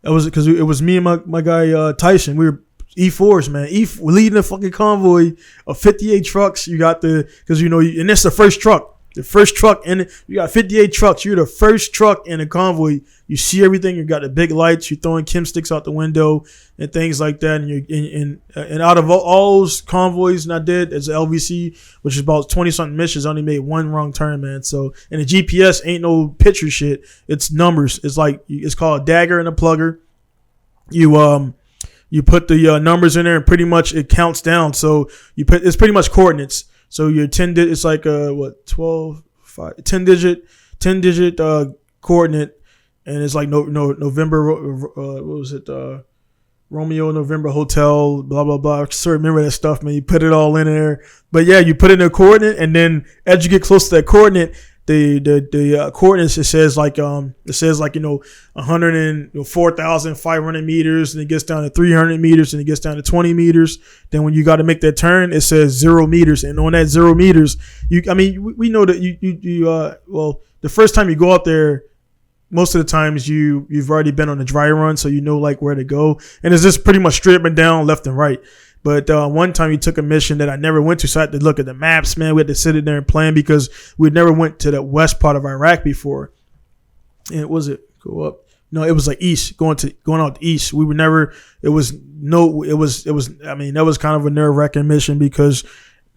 was because it was me and my guy Tyson. We were E4s, man. We're leading a fucking convoy of 58 trucks. You got and it's the first truck. The first truck, and you got 58 trucks. You're the first truck in a convoy. You see everything. You got the big lights. You're throwing chem sticks out the window and things like that. And out of all those convoys I did as an LVC, which is about 20-something missions, I only made one wrong turn, man. So, and the GPS ain't no picture shit. It's numbers. It's called a dagger and a plugger. You put the numbers in there, and pretty much it counts down. So it's pretty much coordinates. So your 10-digit, it's like 10-digit coordinate, and it's like November. What was it? Romeo November Hotel. Blah blah blah. I still remember that stuff, man. You put it all in there, but yeah, you put in a coordinate, and then as you get close to that coordinate, the coordinates it says 104,500 meters, and it gets down to 300 meters, and it gets down to 20 meters. Then when you got to make that turn, it says 0 meters, and on that 0 meters, we know that the first time you go out there, most of the times you've already been on a dry run, so you know like where to go, and it's just pretty much straight up and down, left and right. But one time you took a mission that I never went to, so I had to look at the maps, man. We had to sit in there and plan because we never went to the west part of Iraq before. And go up? No, it was like east, going out the east. We were never. It was. I mean, that was kind of a nerve-wracking mission because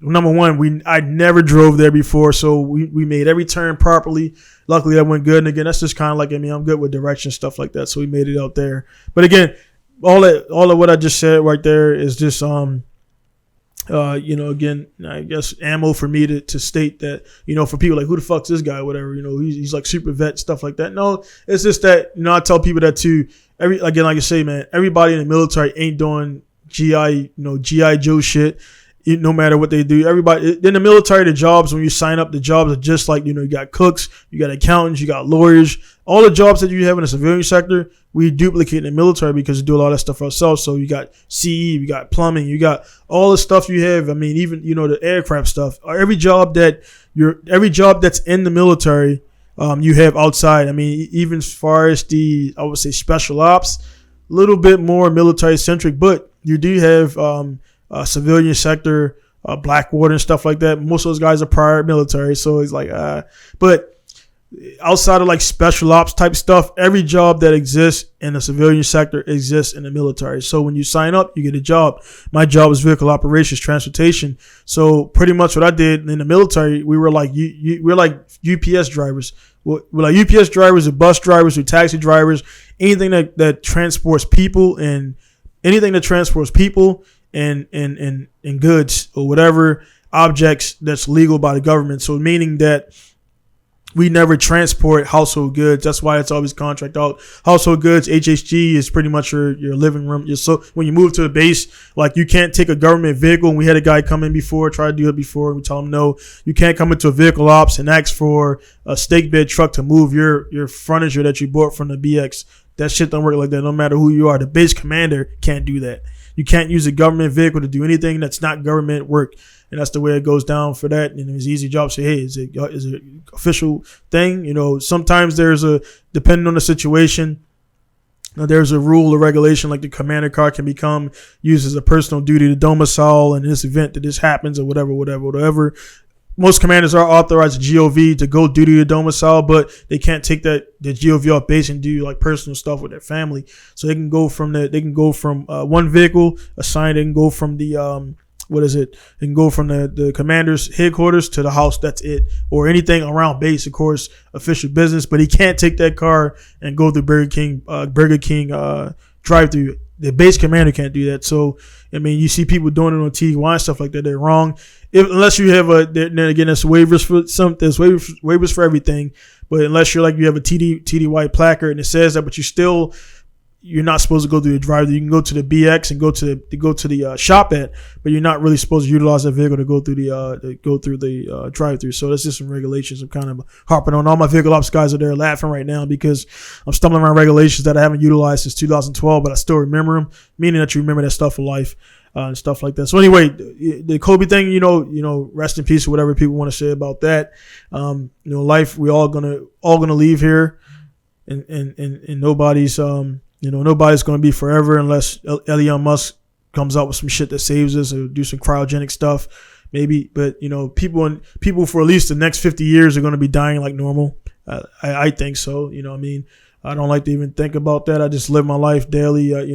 number one, I never drove there before, so we made every turn properly. Luckily, that went good. And again, that's just kind of like, I'm good with direction stuff like that, so we made it out there. But again, all of what I just said right there is just again, I guess ammo for me to state that, for people like, who the fuck's this guy, whatever, he's like super vet, stuff like that. No, it's just that, I tell people that too. Like I say, man, everybody in the military ain't doing GI Joe shit. No matter what they do, everybody in the military, the jobs, when you sign up, the jobs are just like, you got cooks, you got accountants, you got lawyers, all the jobs that you have in the civilian sector, we duplicate in the military because we do a lot of stuff ourselves. So you got CE, you got plumbing, you got all the stuff you have. I mean, even, the aircraft stuff, every job that's in the military, you have outside. I mean, even as far as I would say special ops, a little bit more military centric, but you do have, civilian sector, Blackwater and stuff like that. Most of those guys are prior military, so it's like, but outside of like special ops type stuff, every job that exists in the civilian sector exists in the military. So when you sign up, you get a job. My job was vehicle operations, transportation. So pretty much what I did in the military, we were like we're like UPS drivers. We're like UPS drivers, or bus drivers, or taxi drivers, anything that transports people and goods or whatever objects that's legal by the government. So meaning that we never transport household goods. That's why it's always contract out. Household goods, HHG, is pretty much your living room. So when you move to a base, like you can't take a government vehicle. And we had a guy come in before, try to do it before. We tell him, no, you can't come into a vehicle ops and ask for a stake bed truck to move your furniture that you bought from the BX. That shit don't work like that. No matter who you are, the base commander can't do that. You can't use a government vehicle to do anything that's not government work. And that's the way it goes down for that. And it's an easy job. Say, hey, is it official thing? Sometimes depending on the situation, there's a rule or regulation, like the commander car can become used as a personal duty to domicile in this event that this happens or whatever. most commanders are authorized GOV to go duty to domicile, but they can't take the GOV off base and do like personal stuff with their family. So they can go from one vehicle assigned. They can go from the They can go from the commander's headquarters to the house. That's it, or anything around base, of course, official business. But he can't take that car and go through Burger King drive-through. The base commander can't do that. So, I mean, you see people doing it on TDY and stuff like that. They're wrong. Unless you have then again, there's waivers for some. There's waivers for everything. But unless you have a TDY placard and it says that, but you're not supposed to go through the drive-through. You can go to the BX and go to the shop at, but you're not really supposed to utilize that vehicle to go through the drive-through. So that's just some regulations. I'm kind of harping on. All my vehicle ops guys are there laughing right now because I'm stumbling around regulations that I haven't utilized since 2012, but I still remember them, meaning that you remember that stuff for life and stuff like that. So anyway, the Kobe thing, rest in peace or whatever people want to say about that. Life, we all gonna leave here, and nobody's nobody's going to be forever unless Elon Musk comes out with some shit that saves us or do some cryogenic stuff, maybe. But, people for at least the next 50 years are going to be dying like normal. I think so. I don't like to even think about that. I just live my life daily. I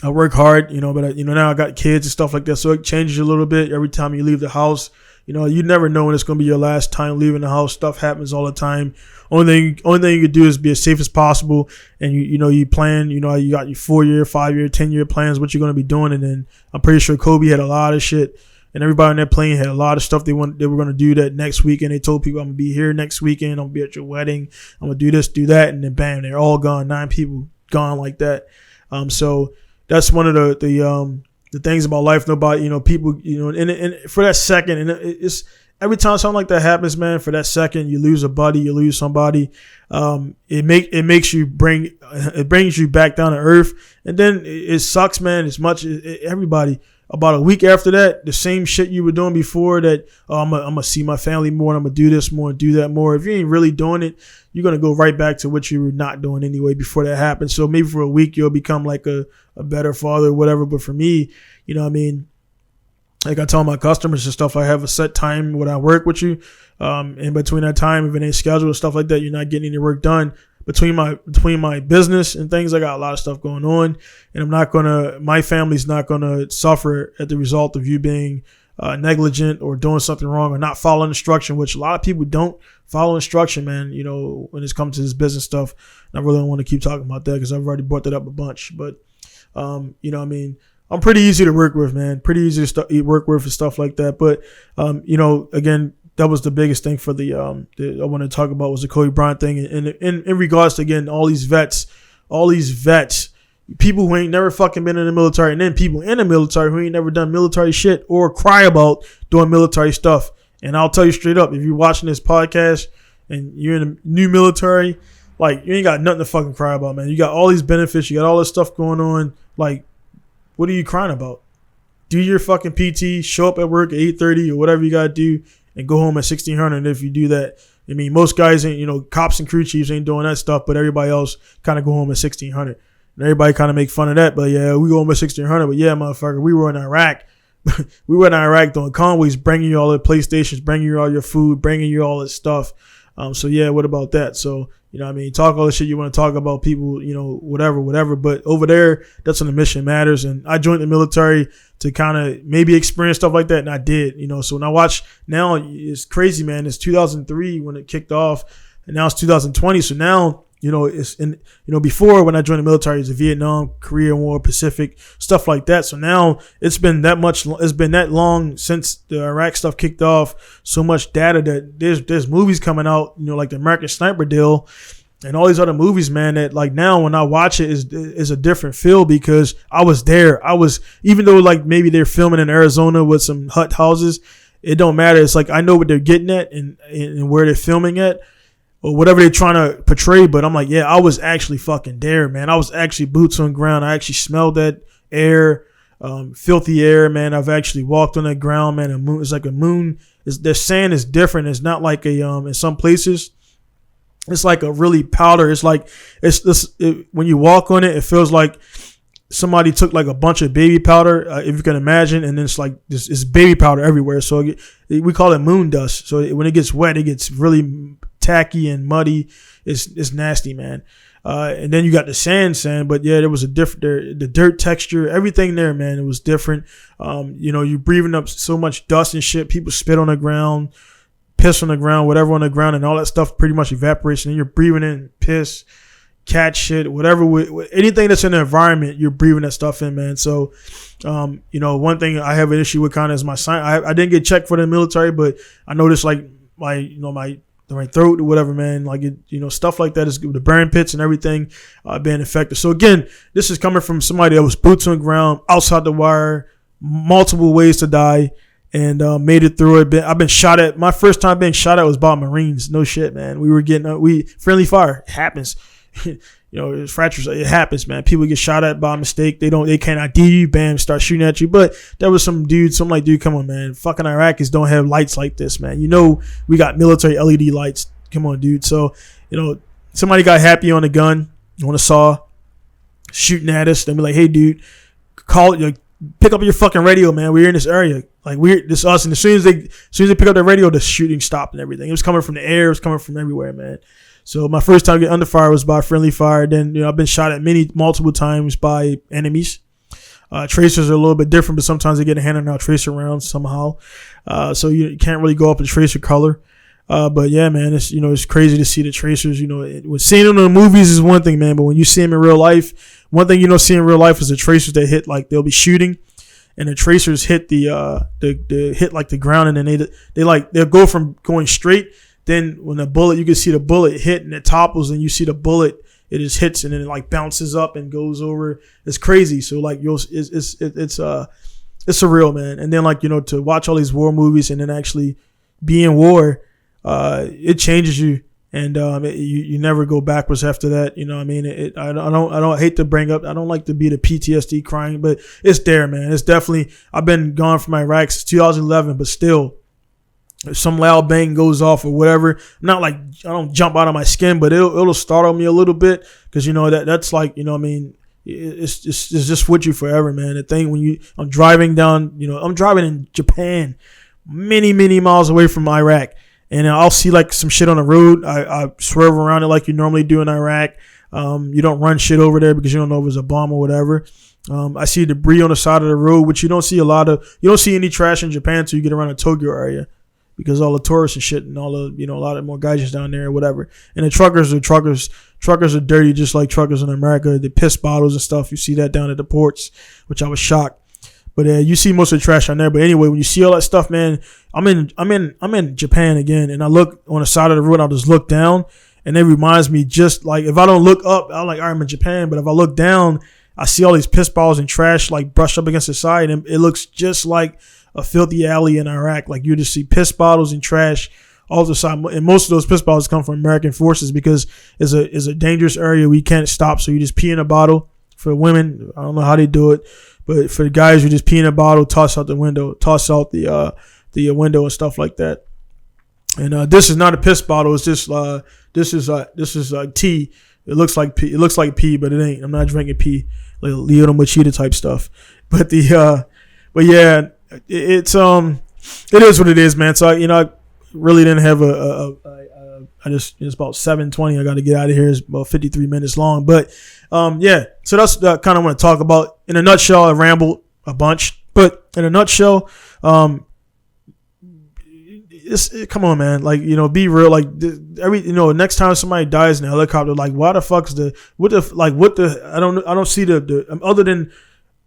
work hard, but now I got kids and stuff like that. So it changes a little bit every time you leave the house. You never know when it's going to be your last time leaving the house. Stuff happens all the time. Only thing you can do is be as safe as possible. And you plan, you got your 4-year, 5-year, 10-year plans, what you're going to be doing. And then I'm pretty sure Kobe had a lot of shit, and everybody on that plane had a lot of stuff they were going to do that next weekend. They told people, I'm going to be here next weekend. I'm going to be at your wedding. I'm going to do this, do that. And then bam, they're all gone. 9 people gone like that. So that's one of the things about life. Nobody, people, and for that second, and it's every time something like that happens, man, for that second, you lose a buddy, you lose somebody. It brings you back down to earth. And then it sucks, man, as much as everybody. About a week after that, the same shit you were doing before that, I'm going to see my family more, and I'm going to do this more and do that more. If you ain't really doing it, you're going to go right back to what you were not doing anyway before that happened. So maybe for a week, you'll become like a better father or whatever. But for me, like I tell my customers and stuff, I have a set time when I work with you. In between that time, if it ain't scheduled or stuff like that, you're not getting any work done. Between my business and things, I got a lot of stuff going on, and my family's not gonna suffer at the result of you being negligent or doing something wrong or not following instruction, which a lot of people don't follow instruction, man. When it's come to this business stuff, and I really don't want to keep talking about that because I've already brought that up a bunch. But I'm pretty easy to work with, man. Pretty easy to work with and stuff like that. But again, that was the biggest thing for I want to talk about was the Kobe Bryant thing. And in regards to, again, all these vets, people who ain't never fucking been in the military, and then people in the military who ain't never done military shit or cry about doing military stuff. And I'll tell you straight up, if you're watching this podcast and you're in the new military, like, you ain't got nothing to fucking cry about, man. You got all these benefits. You got all this stuff going on. Like, what are you crying about? Do your fucking PT, show up at work at 8:30 or whatever you got to do, and go home at 1600. If you do that, I mean, most guys ain't, cops and crew chiefs ain't doing that stuff, but everybody else kind of go home at 1600. And everybody kind of make fun of that. But yeah, we go home at 1600. But yeah, motherfucker, we were in Iraq. We were in Iraq doing convoys, bringing you all the PlayStations, bringing you all your food, bringing you all this stuff. So yeah, what about that? So, talk all the shit you want to talk about, people, whatever. But over there, that's when the mission matters. And I joined the military to kind of maybe experience stuff like that. And I did, So when I watch now, it's crazy, man. It's 2003 when it kicked off, and now it's 2020. So now, it's in, before when I joined the military, it's the Vietnam, Korean War, Pacific, stuff like that. So now it's been that long since the Iraq stuff kicked off. So much data that there's movies coming out, like the American Sniper deal and all these other movies, man, that like now when I watch it is a different feel because I was there. Even though like maybe they're filming in Arizona with some hut houses, it don't matter. It's like I know what they're getting at and where they're filming at, or whatever they're trying to portray. But I'm like, yeah, I was actually fucking there, man. I was actually boots on ground. I actually smelled that air, filthy air, man. I've actually walked on that ground, man. It's like a moon. The sand is different. It's not like in some places, it's like a really powder. It's like, when you walk on it, it feels like somebody took like a bunch of baby powder, if you can imagine, and then it's like it's baby powder everywhere. So we call it moon dust. So when it gets wet, it gets really tacky and muddy. It's nasty, man. And then you got the sand, but yeah, there was a different, the dirt texture, everything there, man. It was different. You're breathing up so much dust and shit. People spit on the ground, piss on the ground, whatever on the ground, and all that stuff pretty much evaporates. And then you're breathing in piss, cat shit, whatever, anything that's in the environment, you're breathing that stuff in, man. So, one thing I have an issue with kind of is my sign. I didn't get checked for the military, but I noticed like my throat or whatever, man, like stuff like that is the burn pits and everything being affected. So again, this is coming from somebody that was boots on the ground, outside the wire, multiple ways to die, and made it through it. I've been shot at. My first time being shot at was by Marines. No shit, man. We were getting friendly fire. It happens. It's fractures. It happens, man. People get shot at by mistake. They can't ID you. Bam, start shooting at you. But there was some dude. Come on, man. Fucking Iraqis don't have lights like this, man. We got military LED lights. Come on, dude. So, somebody got happy on a gun, on a saw, shooting at us. They be like, hey, dude, pick up your fucking radio, man. We're in this area. Like this us. And as soon as they pick up the radio, the shooting stopped and everything. It was coming from the air. It was coming from everywhere, man. So my first time getting under fire was by friendly fire. Then I've been shot at multiple times by enemies. Tracers are a little bit different, but sometimes they get handed out tracer rounds somehow. So you can't really go up the tracer color. But yeah, man, it's crazy to see the tracers. Seeing them in the movies is one thing, man, but when you see them in real life, one thing you don't see in real life is the tracers that hit, like they'll be shooting, and the tracers hit the hit like the ground, and then they'll go from going straight. Then when the bullet, you can see the bullet hit and it topples, and you see the bullet, it just hits and then it like bounces up and goes over. It's crazy. So like it's surreal, man. And then to watch all these war movies and then actually be in war, it changes you, and you never go backwards after that. I don't hate to bring up. I don't like to be the PTSD crying, but it's there, man. It's definitely. I've been gone from Iraq since 2011, but still. If some loud bang goes off or whatever, not like I don't jump out of my skin, but it'll startle me a little bit because that's like it's just with you forever, man. The thing when I'm driving down, I'm driving in Japan, many miles away from Iraq, and I'll see like some shit on the road. I swerve around it like you normally do in Iraq. You don't run shit over there because you don't know if it's a bomb or whatever. I see debris on the side of the road, which you don't see any trash in Japan until you get around the Tokyo area. Because all the tourists and shit and all the, a lot of more guys down there or whatever. And the truckers are dirty just like truckers in America. The piss bottles and stuff. You see that down at the ports, which I was shocked. But you see most of the trash on there. But anyway, when you see all that stuff, man, I'm in Japan again, and I look on the side of the road. I'll just look down, and it reminds me just like if I don't look up, I'm like, all right, I'm in Japan. But if I look down, I see all these piss bottles and trash like brushed up against the side, and it looks just like a filthy alley in Iraq. Like you just see piss bottles and trash all the side, and most of those piss bottles come from American forces because it's a dangerous area we can't stop. So you just pee in a bottle. For women, I don't know how they do it, but for the guys, you just pee in a bottle, toss out the window, the window and stuff like that. And this is not a piss bottle. It's just this is tea. It looks like pee. It looks like pee, but it ain't. I'm not drinking pee, like Leo Machida type stuff. But but yeah. It is what it is, man. So I really didn't have it's about 7:20. I got to get out of here. It's about 53 minutes long, but yeah. So that's kind of what I want to talk about. In a nutshell, I rambled a bunch, but in a nutshell, come on, man. Like be real. Like next time somebody dies in a helicopter, like why the fuck's I don't see the other than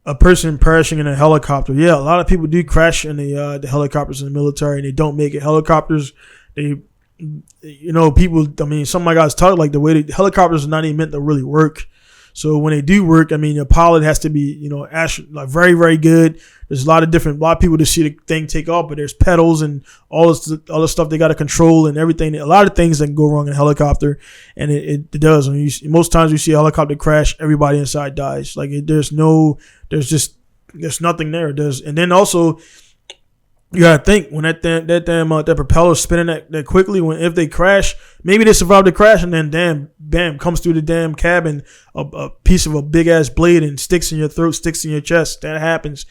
a person perishing in a helicopter. Yeah, a lot of people do crash in the helicopters in the military, and they don't make it. Helicopters, people. I mean, some of my guys talk like the way the helicopters are not even meant to really work. So when they do work, I mean, the pilot has to be, like very, very good. There's a lot of people to see the thing take off, but there's pedals and all this stuff they got to control and everything. A lot of things that can go wrong in a helicopter, and it does. Most times you see a helicopter crash, everybody inside dies. Like there's nothing there. And then also you gotta think when that propeller's spinning that quickly. If they crash, maybe they survive the crash, and then damn, bam, comes through the damn cabin, a piece of a big ass blade and sticks in your throat, sticks in your chest. That happens.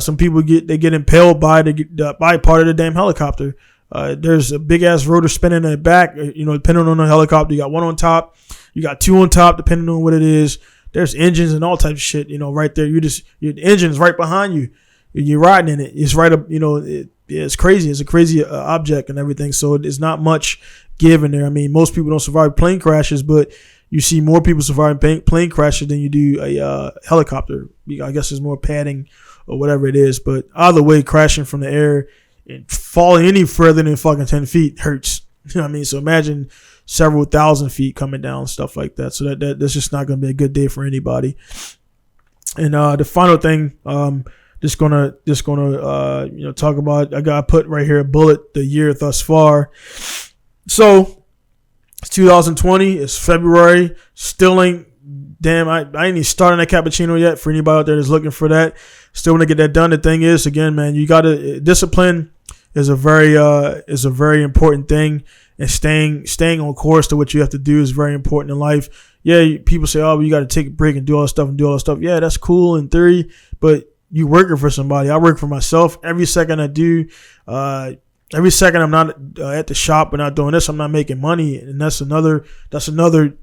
Some people get impaled by part of the damn helicopter. There's a big ass rotor spinning in the back. Depending on the helicopter, you got one on top, you got two on top, depending on what it is. There's engines and all types of shit. Right there, your engine's right behind you. You're riding in it. It's right up. It's crazy. It's a crazy object and everything. So it's not much give in there. I mean, most people don't survive plane crashes, but you see more people surviving plane crashes than you do a helicopter. I guess there's more padding or whatever it is. But either way, crashing from the air and falling any further than fucking 10 feet hurts. You know what I mean? So imagine several thousand feet coming down, stuff like that. So that's just not going to be a good day for anybody. And the final thing, just gonna talk about. I got put right here a bullet the year thus far. So it's 2020. It's February. Still ain't. Damn, I ain't even starting that cappuccino yet. For anybody out there that's looking for that, still want to get that done. The thing is, again, man, you gotta discipline is a very important thing, and staying on course to what you have to do is very important in life. Yeah, people say, oh, well, you got to take a break and do all this stuff. Yeah, that's cool in theory, but you working for somebody. I work for myself. Every second I do, every second I'm not at the shop and not doing this, I'm not making money, and that's another second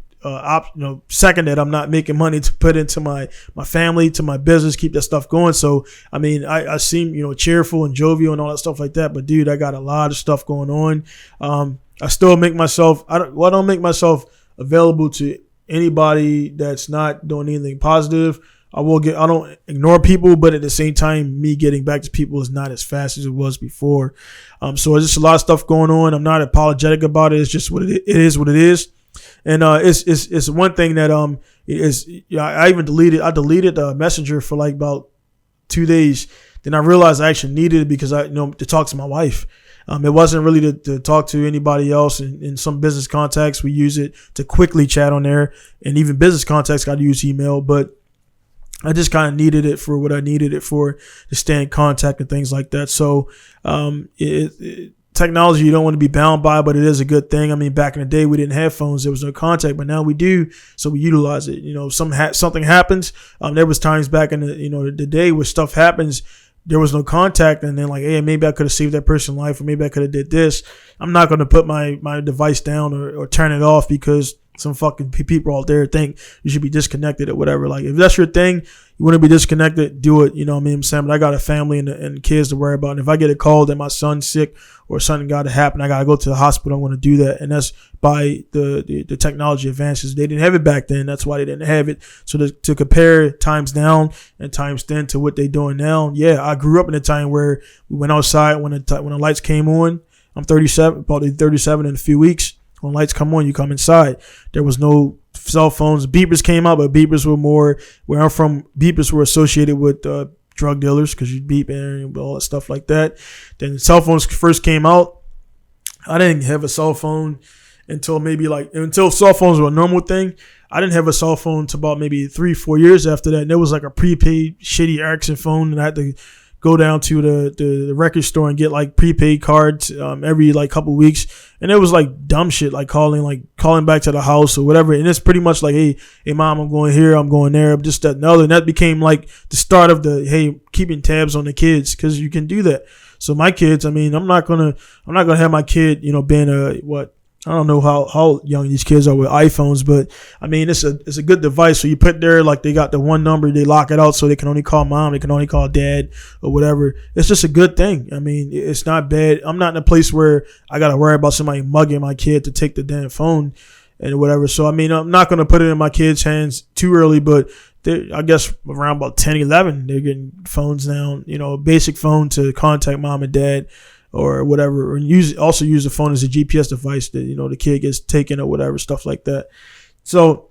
that I'm not making money to put into my family, to my business, keep that stuff going. So I mean, I seem cheerful and jovial and all that stuff like that, but dude, I got a lot of stuff going on. I still make myself. I don't make myself available to anybody that's not doing anything positive. I don't ignore people, but at the same time, me getting back to people is not as fast as it was before. So there's just a lot of stuff going on. I'm not apologetic about it. It's just what it is. What it is. And it's one thing that I deleted the messenger for like about 2 days. Then I realized I actually needed it because to talk to my wife. It wasn't really to talk to anybody else. In some business contacts, we use it to quickly chat on there, and even business contacts got to use email. But I just kind of needed it for what I needed it for, to stay in contact and things like that. So technology you don't want to be bound by, but it is a good thing. I mean, back in the day, we didn't have phones. There was no contact, but now we do. So we utilize it. Something happens. There was times back in the day where stuff happens, there was no contact, and then like, hey, maybe I could have saved that person's life, or maybe I could have did this. I'm not going to put my device down or turn it off because some fucking people out there think you should be disconnected or whatever. Like, if that's your thing, you want to be disconnected, do it. You know what I mean? I'm saying, but I got a family and kids to worry about. And if I get a call that my son's sick or something got to happen, I got to go to the hospital, I'm going to do that. And that's by the technology advances. They didn't have it back then. That's why they didn't have it. So to compare times down and times then to what they doing now. Yeah, I grew up in a time where we went outside when the lights came on. I'm 37, probably 37 in a few weeks. When lights come on, you come inside. There was no cell phones. Beepers came out, but beepers were more, where I'm from, beepers were associated with drug dealers because you beep and all that stuff like that. Then cell phones first came out. I didn't have a cell phone until cell phones were a normal thing. I didn't have a cell phone until about maybe 3-4 years after that. And there was like a prepaid shitty Ericsson phone, and I had to go down to the record store and get like prepaid cards every like couple weeks, and it was like dumb shit, like calling back to the house or whatever. And it's pretty much like, hey mom, I'm going here, I'm going there, just that and the other. And that became like the start of the keeping tabs on the kids, because you can do that. So my kids, I mean, I'm not gonna have my kid being I don't know how young these kids are with iPhones, but I mean, it's a good device. So you put there, like, they got the one number, they lock it out so they can only call mom, they can only call dad or whatever. It's just a good thing. I mean, it's not bad. I'm not in a place where I got to worry about somebody mugging my kid to take the damn phone and whatever. So, I mean, I'm not going to put it in my kids' hands too early, but I guess around about 10, 11, they're getting phones now, a basic phone to contact mom and dad or whatever, or use the phone as a GPS device that, the kid gets taken or whatever, stuff like that. So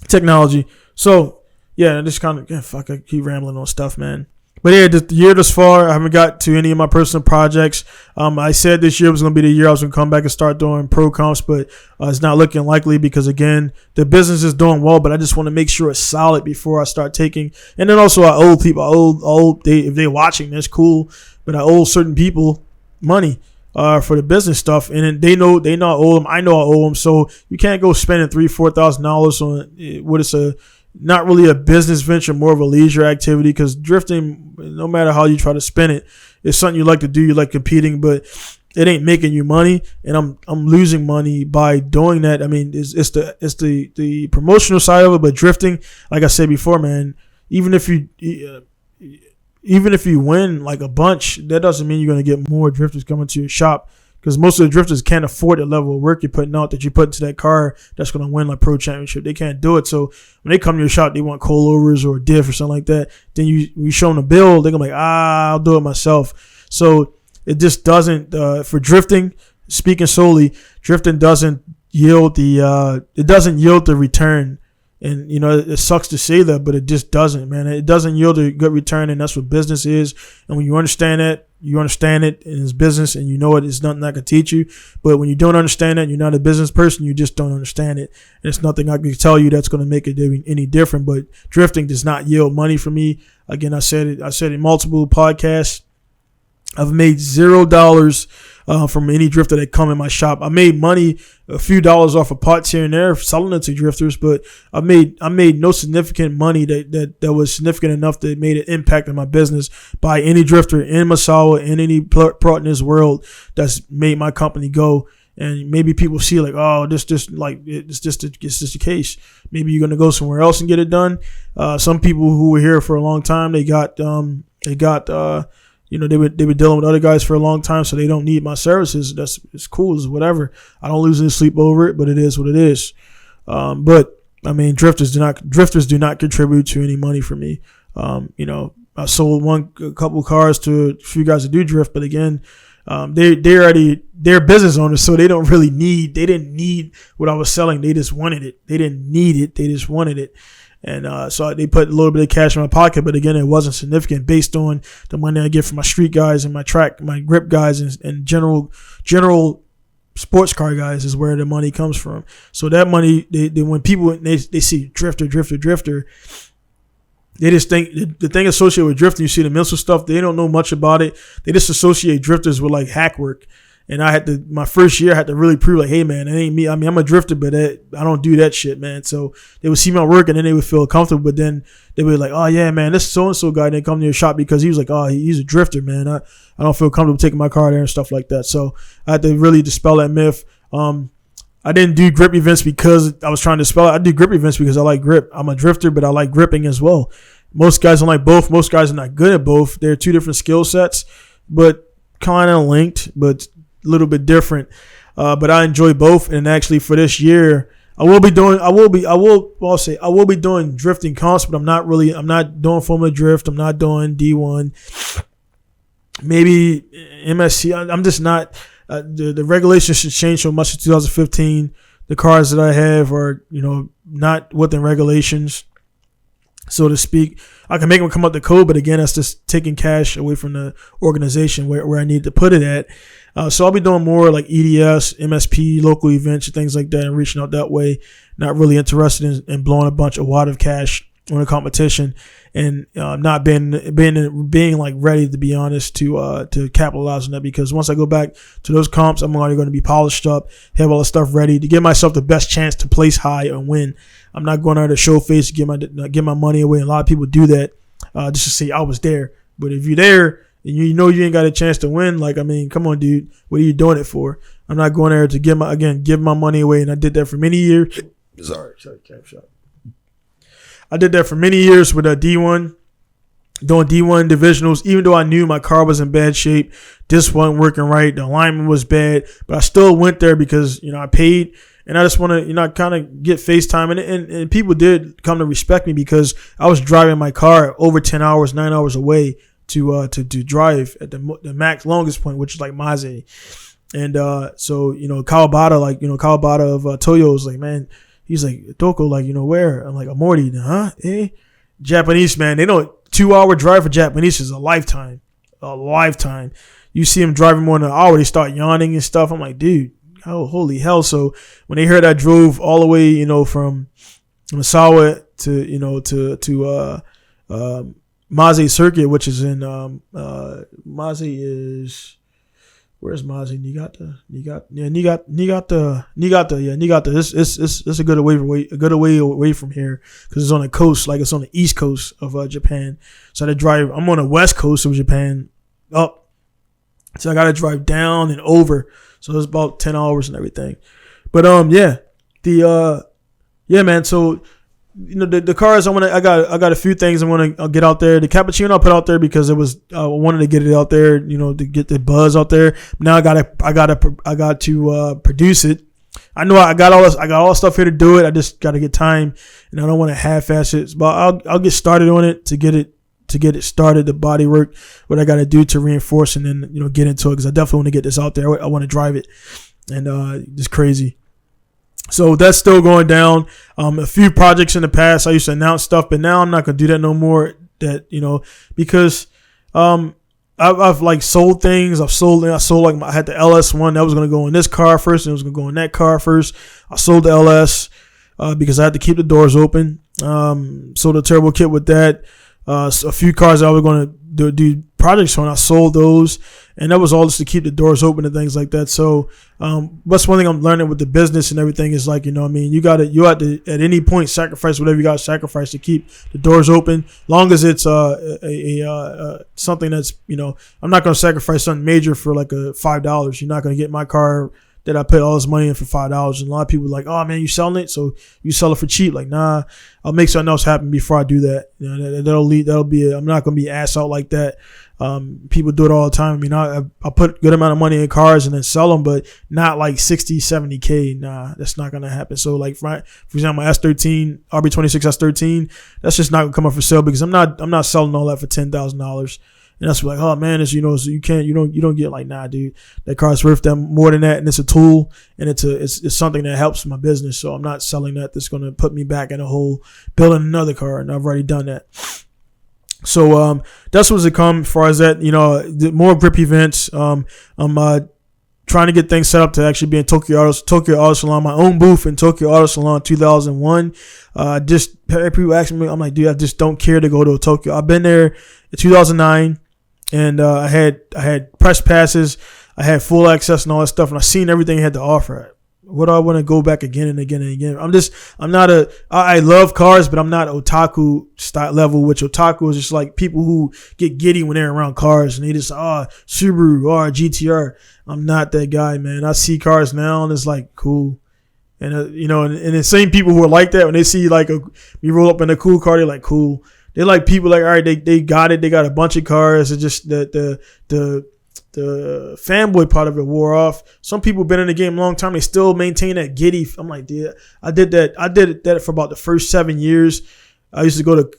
technology. So yeah, just kind of, I keep rambling on stuff, man. But yeah, the year thus far, I haven't got to any of my personal projects. I said this year was going to be the year I was going to come back and start doing pro comps, but it's not looking likely because, again, the business is doing well, but I just want to make sure it's solid before I start taking. And then also I owe people, if they're watching, that's cool, but I owe certain people money. for the business stuff, and then they know I owe them. I know I owe them, so you can't go spending $3,000-$4,000 on what is a not really a business venture, more of a leisure activity. Because drifting, no matter how you try to spin it, it's something you like to do. You like competing, but it ain't making you money, and I'm losing money by doing that. I mean, it's the promotional side of it, but drifting, like I said before, man, even if you win like a bunch, that doesn't mean you're going to get more drifters coming to your shop, because most of the drifters can't afford the level of work you're putting out that you put into that car that's going to win like pro championship. They can't do it. So when they come to your shop, they want coilovers or a diff or something like that. Then you show them the bill, they're going to be like, I'll do it myself. So it just doesn't, for drifting, speaking solely, drifting doesn't yield the return. And, it sucks to say that, but it just doesn't, man. It doesn't yield a good return, and that's what business is. And when you understand that, you understand it in this business, and you know it. It's nothing I can teach you. But when you don't understand it, you're not a business person, you just don't understand it. And it's nothing I can tell you that's going to make it any different. But drifting does not yield money for me. Again, I said it in multiple podcasts. I've made $0 from any drifter that come in my shop. I made money, a few dollars off of parts here and there, selling it to drifters, but I made no significant money that was significant enough that made an impact on my business by any drifter in Masawa, in any part in this world that's made my company go. And maybe people see like, oh, it's just the case. Maybe you're gonna go somewhere else and get it done. Some people who were here for a long time, they were dealing with other guys for a long time, so they don't need my services. It's cool, it's whatever. I don't lose any sleep over it, but it is what it is. But I mean, drifters do not contribute to any money for me. I sold a couple cars to a few guys that do drift, but again, they're business owners, so they didn't need what I was selling. They just wanted it. They didn't need it. They just wanted it. And so they put a little bit of cash in my pocket, but again, it wasn't significant based on the money I get from my street guys and my grip guys and general sports car guys is where the money comes from. So that money, when people they see drifter, they just think the thing associated with drifting, you see the mental stuff, they don't know much about it. They just associate drifters with like hack work. And my first year, I had to really prove like, hey man, it ain't me. I mean, I'm a drifter, but I don't do that shit, man. So they would see my work and then they would feel comfortable. But then they would be like, oh yeah, man, this so-and-so guy didn't come to your shop because he was like, oh, he's a drifter, man. I don't feel comfortable taking my car there and stuff like that. So I had to really dispel that myth. I didn't do grip events because I was trying to dispel it. I do grip events because I like grip. I'm a drifter, but I like gripping as well. Most guys don't like both. Most guys are not good at both. They're two different skill sets, but kind of linked, but a little bit different. But I enjoy both. And actually for this year, I will be doing drifting comps, but I'm not doing Formula Drift. I'm not doing D1, maybe MSC. I'm just not, the regulations should change so much in 2015. The cars that I have are, not within regulations, so to speak. I can make them come up the code, but again, that's just taking cash away from the organization where I need to put it at. So I'll be doing more like EDS, MSP, local events, and things like that, and reaching out that way. Not really interested in blowing a wad of cash on a competition, and not being like ready, to be honest, to capitalize on that. Because once I go back to those comps, I'm already going to be polished up, have all the stuff ready to give myself the best chance to place high and win. I'm not going out to show face to give my money away. And a lot of people do that just to say I was there. But if you're there and you ain't got a chance to win, like, I mean, come on, dude, what are you doing it for? I'm not going there to give my money away. And I did that for many years. Sorry, cap shot. I did that for many years with D1, doing D1 divisionals, even though I knew my car was in bad shape. This wasn't working right. The alignment was bad, but I still went there because, I paid, and I just want to, kind of get FaceTime. And people did come to respect me because I was driving my car over 10 hours, 9 hours away to drive at the max longest point, which is like Maze. And so, Kawabata of Toyo was like, man, he's like, Doko, like, where? I'm like, Amorti, huh? Eh? Japanese, man, they know 2-hour drive for Japanese is a lifetime. A lifetime. You see them driving more than an hour, they start yawning and stuff. I'm like, dude, oh, holy hell. So when they heard I drove all the way, from Masawa to Maze Circuit, which is in, Maze is, Where's Mozzie? Niigata. It's a good away from here because it's on the coast, like it's on the east coast of Japan. So I had to drive. I'm on the west coast of Japan up, so I got to drive down and over. So it's about 10 hours and everything. But man. So the cars I got a few things I want to get out there. The cappuccino I put out there because it was I wanted to get it out there, to get the buzz out there. Now I got to produce it. I know I got all the stuff here to do it. I just got to get time, and I don't want to half-ass it. But I'll get started on it to get it started. The body work, what I got to do to reinforce, and then get into it because I definitely want to get this out there. I want to drive it, and it's crazy. So that's still going down. A few projects in the past I used to announce stuff, but now I'm not gonna do that no more. Because I've like sold things. I sold like I had the LS1 that was gonna go in this car first, and it was gonna go in that car first. I sold the LS because I had to keep the doors open. Sold a turbo kit with that. So a few cars I was gonna do projects on. I sold those, and that was all just to keep the doors open and things like that. So that's one thing I'm learning with the business and everything is like, you have to at any point sacrifice whatever you got to sacrifice to keep the doors open, long as it's something that's, I'm not going to sacrifice something major for like $5. You're not going to get my car that I put all this money in for $5. And a lot of people are like, oh man, you selling it, so you sell it for cheap. Like, nah, I'll make something else happen before I do that. I'm not gonna be ass out like that. People do it all the time. I put good amount of money in cars and then sell them, but not like 60, 70K. Nah, that's not gonna happen. So like, for example, my S13, RB26 S13, that's just not gonna come up for sale because I'm not selling all that for $10,000. And that's like, oh man, it's, so you don't get like, nah, dude, that car's worth them more than that. And it's a tool, and it's something that helps my business. So I'm not selling that. That's going to put me back in a hole building another car. And I've already done that. So, that's what's to come as far as that, the more grip events. I'm, trying to get things set up to actually be in Tokyo Auto Salon, my own booth in Tokyo Auto Salon 2001. Just people asking me, I'm like, dude, I just don't care to go to Tokyo. I've been there in 2009. And I had press passes, I had full access and all that stuff, and I seen everything it had to offer. What do I want to go back again and again and again? I love cars, but I'm not otaku style level, which otaku is just like people who get giddy when they're around cars and they just, Subaru or GTR. I'm not that guy, man. I see cars now and it's like, cool. And, and the same people who are like that, when they see like me roll up in a cool car, they're like, cool. They're like people like, all right, they got it. They got a bunch of cars. It's just the fanboy part of it wore off. Some people been in the game a long time. They still maintain that giddy. I'm like, dude, I did that for about the first 7 years. I used to go to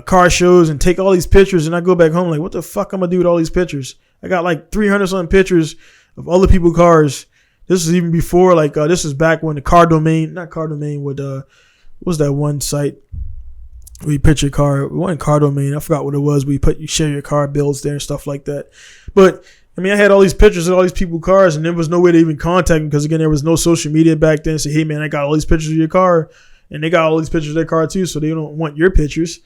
car shows and take all these pictures, and I go back home like, what the fuck I'm gonna do with all these pictures? I got like 300 something pictures of other people's cars. This is even before this is back when the what was that one site? We picture car. It wasn't Car Domain. I forgot what it was. You share your car bills there and stuff like that. But I had all these pictures of all these people's cars, and there was no way to even contact them because again, there was no social media back then. Say, hey man, I got all these pictures of your car, and they got all these pictures of their car too, so they don't want your pictures.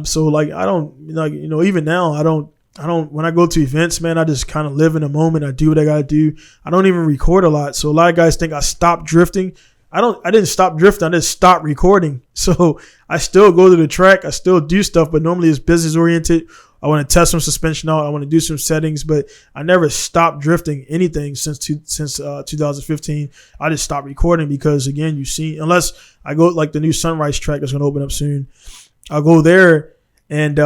So like, I don't even now, I don't. When I go to events, man, I just kind of live in the moment. I do what I gotta do. I don't even record a lot. So a lot of guys think I stopped drifting. I didn't stop drifting. I just stopped recording. So I still go to the track. I still do stuff, but normally it's business oriented. I want to test some suspension out. I want to do some settings, but I never stopped drifting anything since 2015. I just stopped recording because again, unless I go like the new Sunrise track that's going to open up soon, I'll go there and,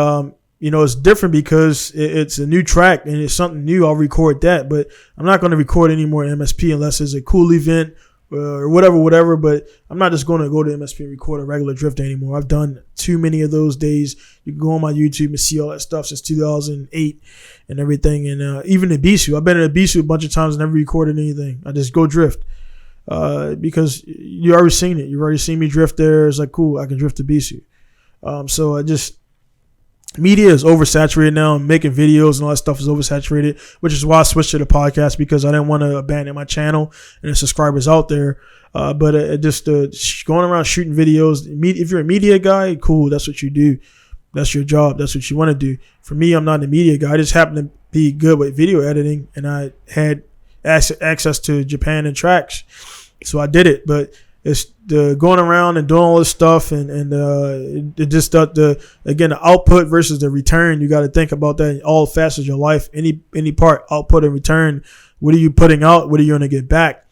it's different because it's a new track and it's something new. I'll record that, but I'm not going to record any more MSP unless it's a cool event or whatever, but I'm not just going to go to MSP and record a regular drift anymore. I've done too many of those days. You can go on my YouTube and see all that stuff since 2008 and everything. And even in Bisu, I've been in a Bisu a bunch of times and never recorded anything. I just go drift because you already seen it. You've already seen me drift there. It's like, cool, I can drift to Bisu. Media is oversaturated now, and making videos and all that stuff is oversaturated, which is why I switched to the podcast because I didn't want to abandon my channel and the subscribers out there. But going around shooting videos, if you're a media guy, cool, that's what you do. That's your job. That's what you want to do. For me, I'm not a media guy. I just happen to be good with video editing, and I had access to Japan and tracks, so I did it. But it's the going around and doing all this stuff, and it just the output versus the return. You got to think about that in all facets of your life. Any part, output and return. What are you putting out? What are you going to get back?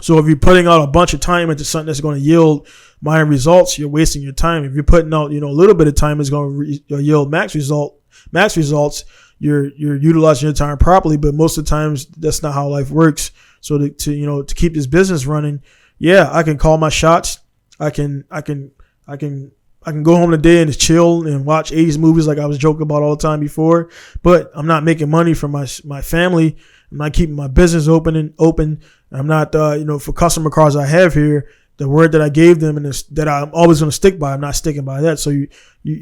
So if you're putting out a bunch of time into something that's going to yield minor results, you're wasting your time. If you're putting out, a little bit of time is going to yield max results. You're utilizing your time properly, but most of the times that's not how life works. So to keep this business running, yeah, I can call my shots. I can go home today and just chill and watch 80s movies like I was joking about all the time before. But I'm not making money for my family. I'm not keeping my business open. I'm not, for customer cars I have here, the word that I gave them and that I'm always going to stick by, I'm not sticking by that. So you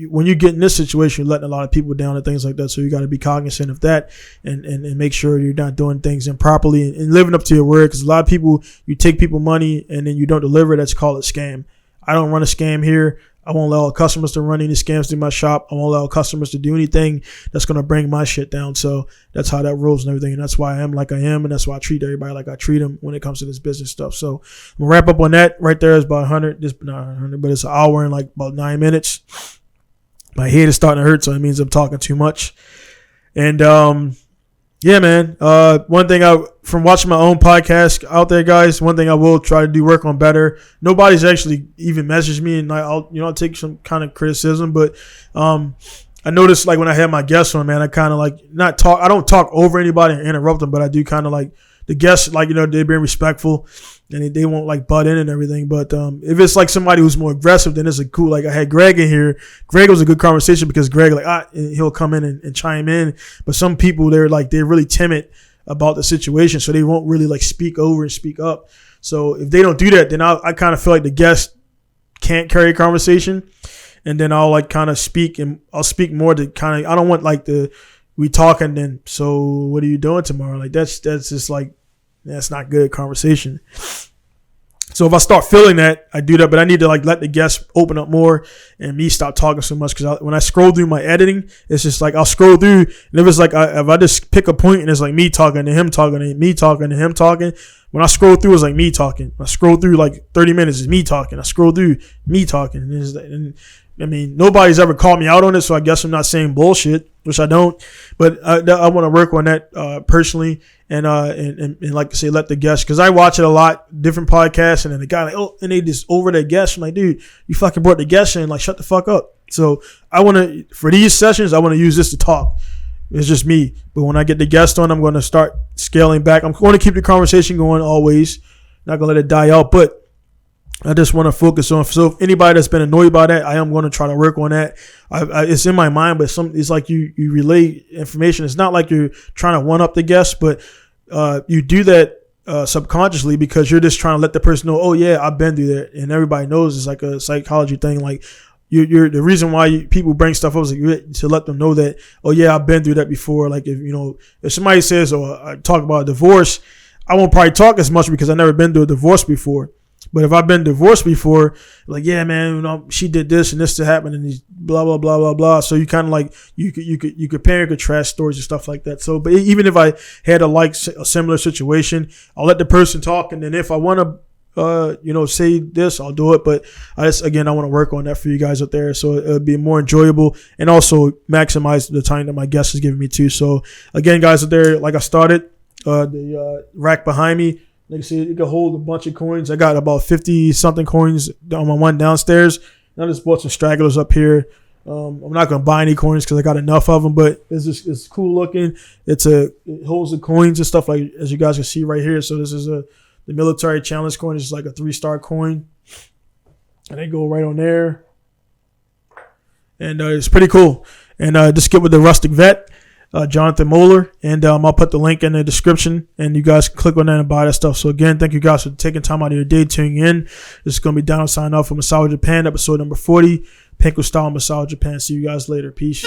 when you get in this situation, you're letting a lot of people down and things like that. So you got to be cognizant of that and make sure you're not doing things improperly and living up to your word. Because a lot of people, you take people money and then you don't deliver. That's called a scam. I don't run a scam here. I won't allow customers to run any scams through my shop. I won't allow customers to do anything that's going to bring my shit down. So that's how that rolls and everything. And that's why I am like I am. And that's why I treat everybody like I treat them when it comes to this business stuff. So I'm going to wrap up on that. Right there is about 100. This not 100, but it's an hour and like about 9 minutes. My head is starting to hurt, so it means I'm talking too much. And yeah, man. One thing from watching my own podcast out there, guys, one thing I will try to do work on better. Nobody's actually even messaged me, and I'll take some kind of criticism, but I noticed like when I had my guests on, man, I kind of like I don't talk over anybody and interrupt them, but I do kind of like the guests, like, they're being respectful and they won't like butt in and everything. But if it's like somebody who's more aggressive, then it's a cool. Like I had Greg in here. Greg was a good conversation because Greg he'll come in and chime in. But some people they're really timid about the situation, so they won't really like speak over and speak up. So if they don't do that, then I kind of feel like the guest can't carry a conversation, and then I'll like kind of speak, and I'll speak more to kind of. I don't want like we talking then. So what are you doing tomorrow? Like that's just like that's not good conversation. So if I start feeling that, I do that, but I need to like let the guests open up more and me stop talking so much. Because when I scroll through my editing, it's just like I'll scroll through, and if it's like if I just pick a point and it's like me talking to him talking and me talking to him talking. When I scroll through, it's like me talking. I scroll through like 30 minutes, it's me talking. I scroll through me talking, and I mean, nobody's ever called me out on it, so I guess I'm not saying bullshit, which I don't. But I want to work on that personally, and like I say, let the guests, because I watch it a lot, different podcasts, and then the guy like, and they just over their guests. I'm like, dude, you fucking brought the guests in, like, shut the fuck up. So I want to, for these sessions, I want to use this to talk. It's just me. But when I get the guest on, I'm going to start scaling back. I'm going to keep the conversation going always. Not going to let it die out. But I just want to focus on. So if anybody that's been annoyed by that, I am going to try to work on that. It's in my mind, but it's like you relay information. It's not like you're trying to one up the guest, but you do that subconsciously because you're just trying to let the person know, oh yeah, I've been through that, and everybody knows it's like a psychology thing. Like you're the reason why people bring stuff up is like to let them know that, oh yeah, I've been through that before. Like if somebody says, oh, I talk about a divorce, I won't probably talk as much because I've never been through a divorce before. But if I've been divorced before, like, yeah, man, she did this and this to happen and blah, blah, blah, blah, blah. So you kind of like, you compare and contrast stories and stuff like that. So, but even if I had a similar situation, I'll let the person talk. And then if I want to, say this, I'll do it. But I want to work on that for you guys out there. So it'll be more enjoyable and also maximize the time that my guest is giving me too. So again, guys out there, like I started, the rack behind me, like I said, it can hold a bunch of coins. I got about 50 something coins on my one downstairs. And I just bought some stragglers up here. I'm not gonna buy any coins because I got enough of them, but it's cool looking. It holds the coins and stuff, like as you guys can see right here. So this is the military challenge coin. It's like a 3-star coin, and they go right on there. And it's pretty cool. And just get with the Rustic Vet. Jonathan Moeller, and I'll put the link in the description, and you guys can click on that and buy that stuff. So again, thank you guys for taking time out of your day tuning in. This is going to be Donald signing off for Massage Japan, episode number 40, Pinku Style Massage Japan. See you guys later. Peace.